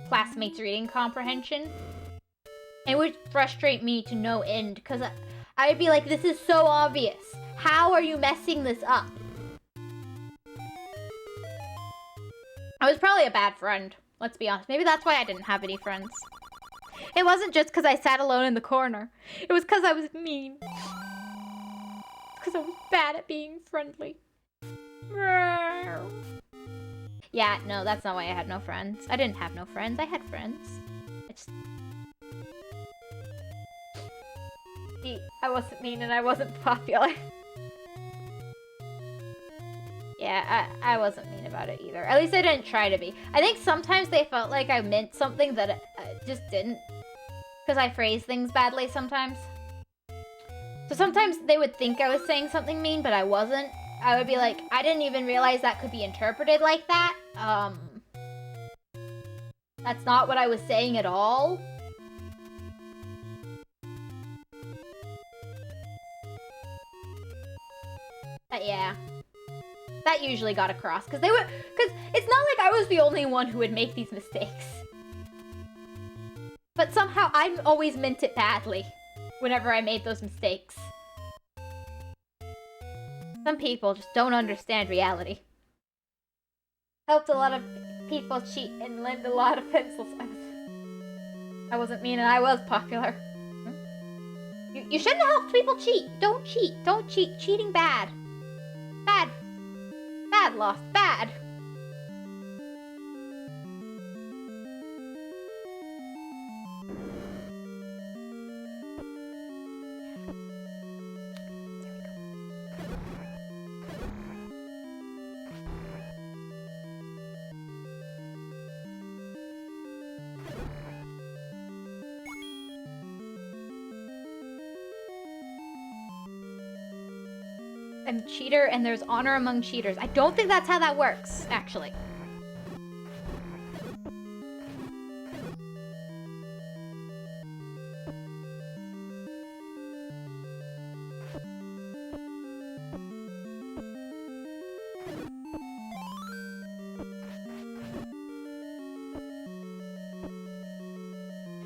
classmates' reading comprehension. It would frustrate me to no end, because I would be like, this is so obvious. How are you messing this up? I was probably a bad friend, let's be honest. Maybe that's why I didn't have any friends. It wasn't just because I sat alone in the corner. It was because I was mean. Because I was bad at being friendly. Yeah, no, that's not why I had no friends. I didn't have no friends. I had friends. I wasn't mean and I wasn't popular. Yeah, I wasn't mean about it either. At least I didn't try to be. I think sometimes they felt like I meant something that I just didn't. Because I phrase things badly sometimes. So sometimes they would think I was saying something mean, but I wasn't. I would be like, I didn't even realize that could be interpreted like that. That's not what I was saying at all. But yeah. That usually got across, because it's not like I was the only one who would make these mistakes. But somehow I always meant it badly whenever I made those mistakes. Some people just don't understand reality. Helped a lot of people cheat and lend a lot of pencils. I wasn't mean and I was popular. You shouldn't have helped people cheat. Don't cheat. Don't cheat. Cheating bad. Bad. Bad, Lost. Bad. I'm a cheater and there's honor among cheaters. I don't think that's how that works, actually.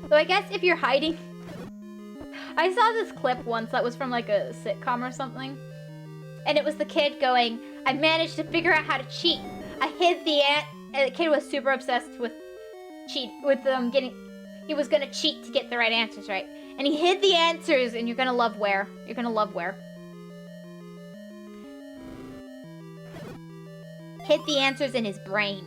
So I guess if you're hiding... I saw this clip once that was from like a sitcom or something. And it was the kid going, I managed to figure out how to cheat. I hid the and the kid was super obsessed with he was gonna cheat to get the right answers right. And he hid the answers, and you're gonna love where. You're gonna love where. Hid the answers in his brain.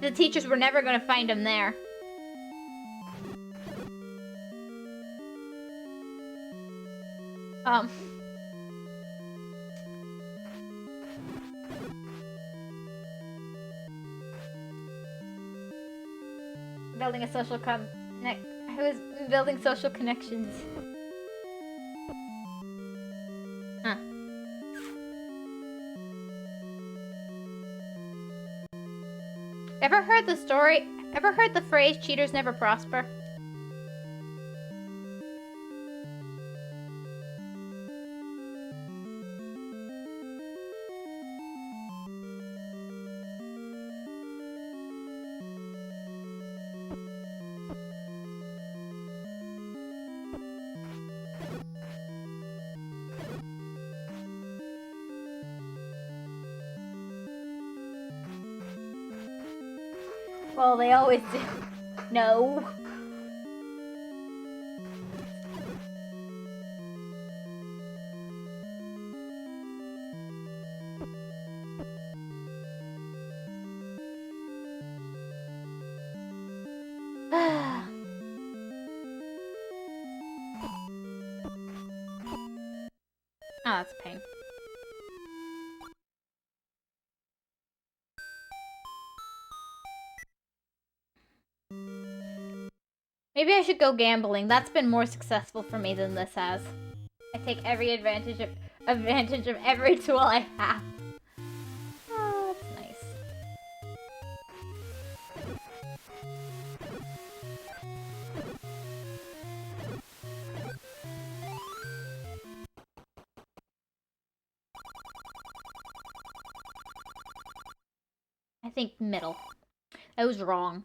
The teachers were never gonna find him there. Building a social I was building social connections. Huh. Ever heard the story? Ever heard the phrase, cheaters never prosper? Well, they always do. No. Oh, that's a pain. Maybe I should go gambling. That's been more successful for me than this has. I take every advantage of every tool I have. Oh, that's nice. I think middle. I was wrong.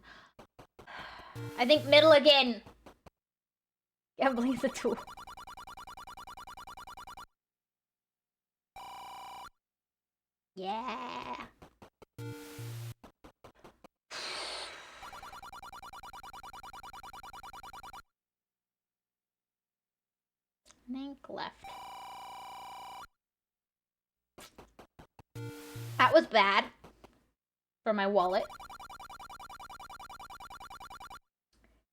I think middle again. Gambling is a tool. Yeah. Think left. That was bad. For my wallet.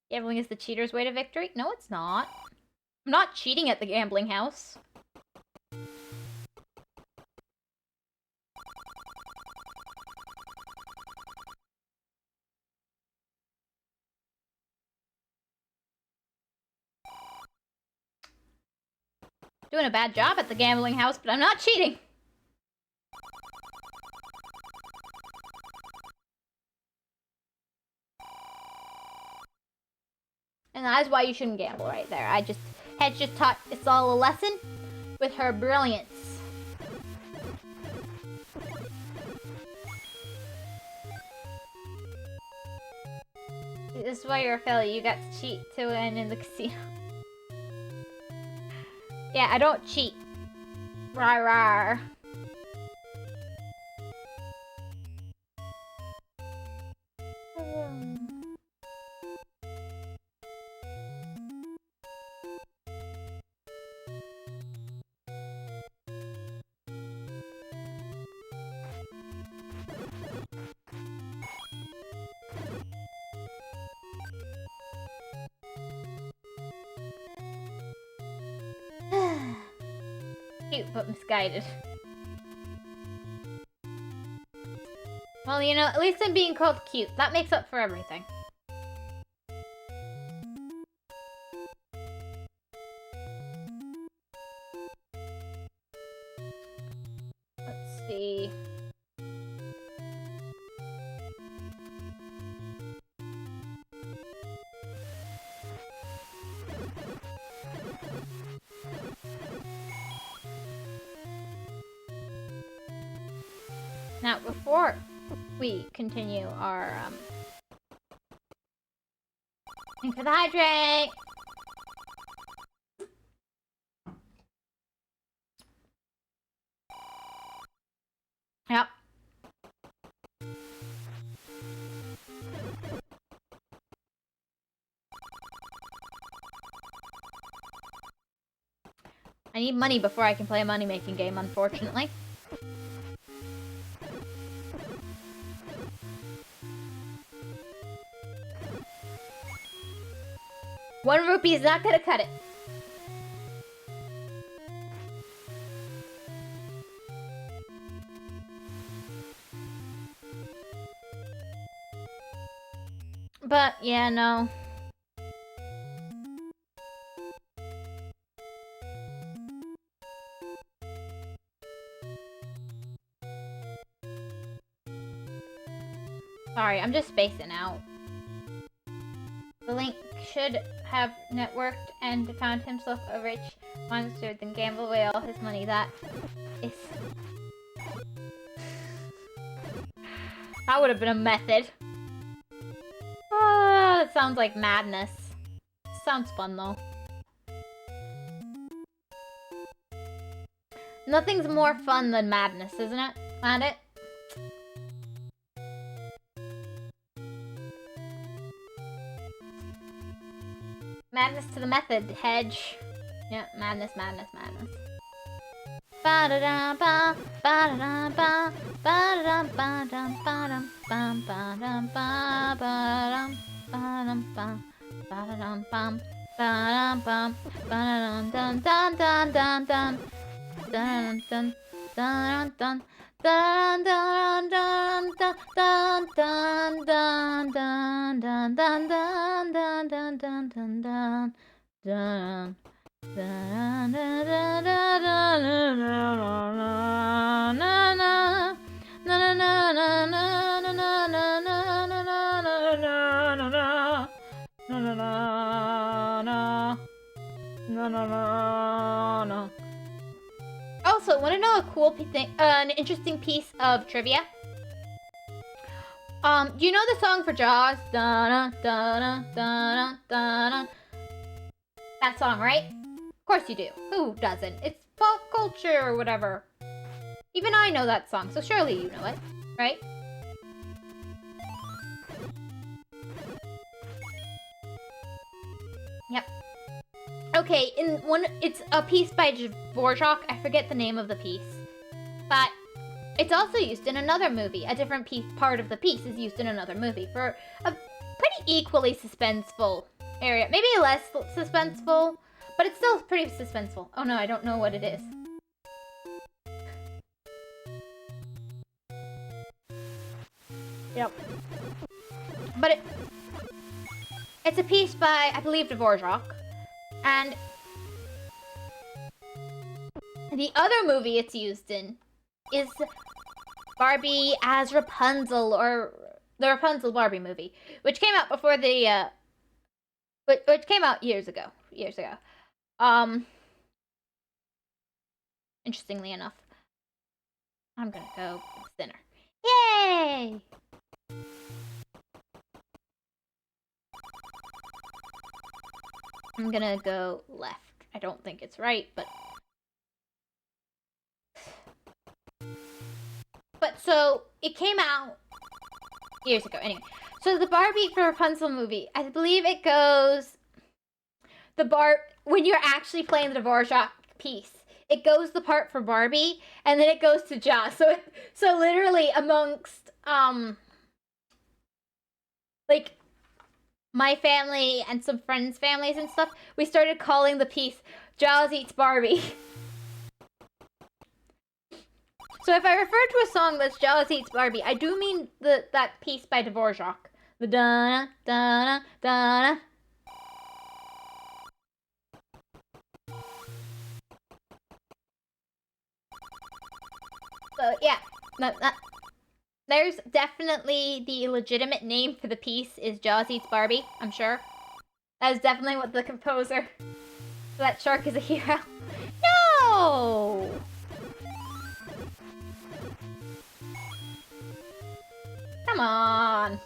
Gambling is the cheater's way to victory? No, it's not. I'm not cheating at the gambling house. Doing a bad job at the gambling house, but I'm not cheating. And that is why you shouldn't gamble right there. Hedge just taught us all a lesson with her brilliance. This is why you're a failure. You got to cheat to win in the casino. Yeah, I don't cheat. Rar rar. Cute, but misguided. Well, you know, at least I'm being called cute. That makes up for everything. Let's see. Now, before we continue our, thing for the hydrate! Yep. I need money before I can play a money-making game, unfortunately. ₹1 is not gonna cut it. But, yeah, no. Sorry, I'm just spacing out. The Link should have networked and found himself a rich monster, then gambled away all his money. That is... That would have been a method. Ah, that sounds like madness. Sounds fun, though. Nothing's more fun than madness, isn't it? Found it? Madness to the method, hedge. Yeah, madness, madness, madness. Ba-da-da-ba, ba-da-da-ba, ba-da-da-ba-dum, ba-dum, bum, ba-dum, ba-ba-dum, ba-dum, bum, ba-da-dum, bum, ba-dum, bum, ba-da-dum, dun, dun, dun, dun, dun, dun, dun, dun, dun. Dun dun dun dun dun dun dun dun dun dun dun dun dun dun dun dun dun. Also, want to know a cool thing, an interesting piece of trivia? Do you know the song for Jaws? Da da da da da da. That song, right? Of course you do. Who doesn't? It's pop culture or whatever. Even I know that song, so surely you know it, right? Yep. Okay, it's a piece by Dvorak. I forget the name of the piece, but it's also used in another movie. A different part of the piece is used in another movie for a pretty equally suspenseful area. Maybe less suspenseful, but it's still pretty suspenseful. Oh no, I don't know what it is. Yep. But it's a piece by, I believe, Dvorak. And the other movie it's used in is Barbie as Rapunzel, or the Rapunzel Barbie movie, which came out before the, which came out years ago. Interestingly enough, I'm gonna go center. Yay! I'm gonna go left. I don't think it's right, but so it came out years ago. Anyway, so the Barbie for Rapunzel movie, I believe it goes when you're actually playing the Dvorak piece, it goes the part for Barbie, and then it goes to Jaws. So literally amongst like my family and some friends' families and stuff, we started calling the piece Jaws Eats Barbie. So if I refer to a song that's Jaws Eats Barbie, I do mean that piece by Dvorak. The da da da da. So yeah, there's definitely the legitimate name for the piece is Jaws Eats Barbie, I'm sure. That is definitely what the composer. So that shark is a hero. No! Come on.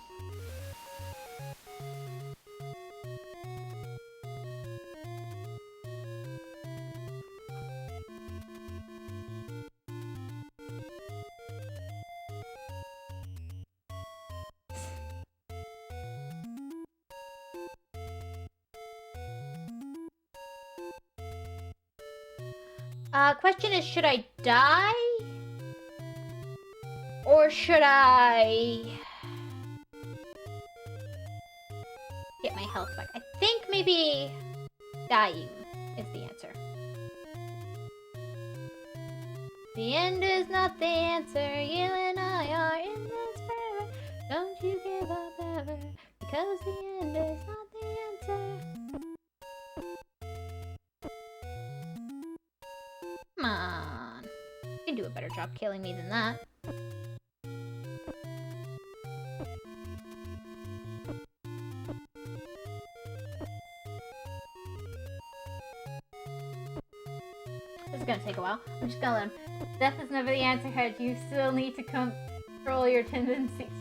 Question is, should I die? Or should I get my health back? I think maybe dying is the answer. The end is not the answer. You and I are in this forever. Don't you give up ever, because the end is not the answer. Come on. You can do a better job killing me than that. This is gonna take a while. I'm just gonna let him. Death is never the answer, Hedge. You still need to control your tendencies.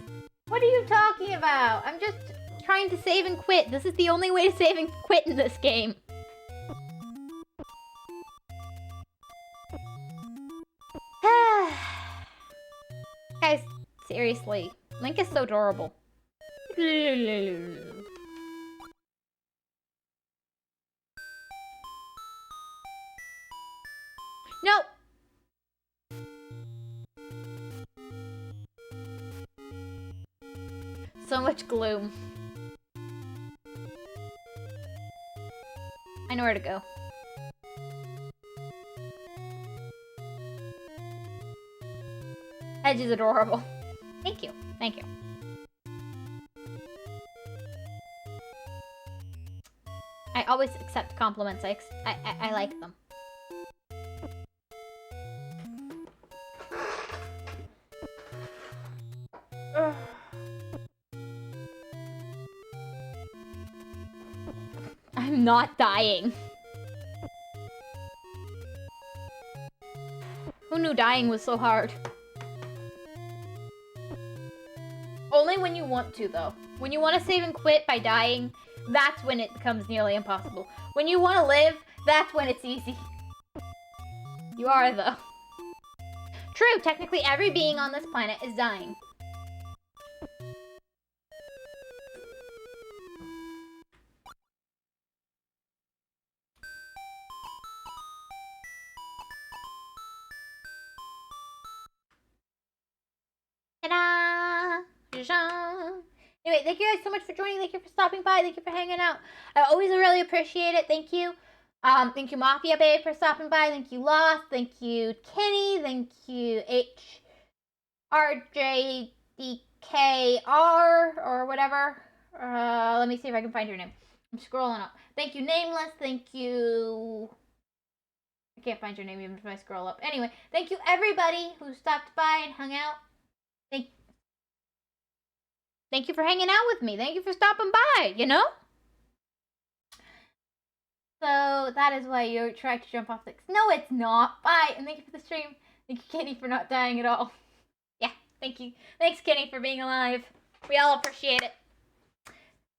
What are you talking about? I'm just trying to save and quit. This is the only way to save and quit in this game. Guys, seriously. Link is so adorable. No! So much gloom. I know where to go. Edge is adorable. Thank you. Thank you. I always accept compliments. I like them. I'm not dying. Who knew dying was so hard? Only when you want to, though. When you want to save and quit by dying, that's when it becomes nearly impossible. When you want to live, that's when it's easy. You are, though. True, technically every being on this planet is dying. Ta-da! Anyway, thank you guys so much for joining. Thank you for stopping by. Thank you for hanging out. I always really appreciate it. Thank you. Thank you, Mafia Babe, for stopping by. Thank you, Lost. Thank you, Kenny. Thank you, HRJDKR, or whatever. Let me see if I can find your name. I'm scrolling up. Thank you, Nameless. Thank you... I can't find your name even if I scroll up. Anyway, thank you, everybody who stopped by and hung out. Thank you for hanging out with me. Thank you for stopping by, you know? So, that is why you tried to jump off the... No, it's not. Bye. And thank you for the stream. Thank you, Kenny, for not dying at all. Yeah, thank you. Thanks, Kenny, for being alive. We all appreciate it.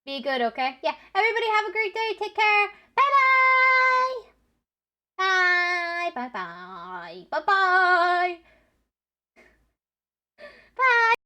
Be good, okay? Yeah, everybody have a great day. Take care. Bye-bye. Bye. Bye-bye. Bye-bye. Bye.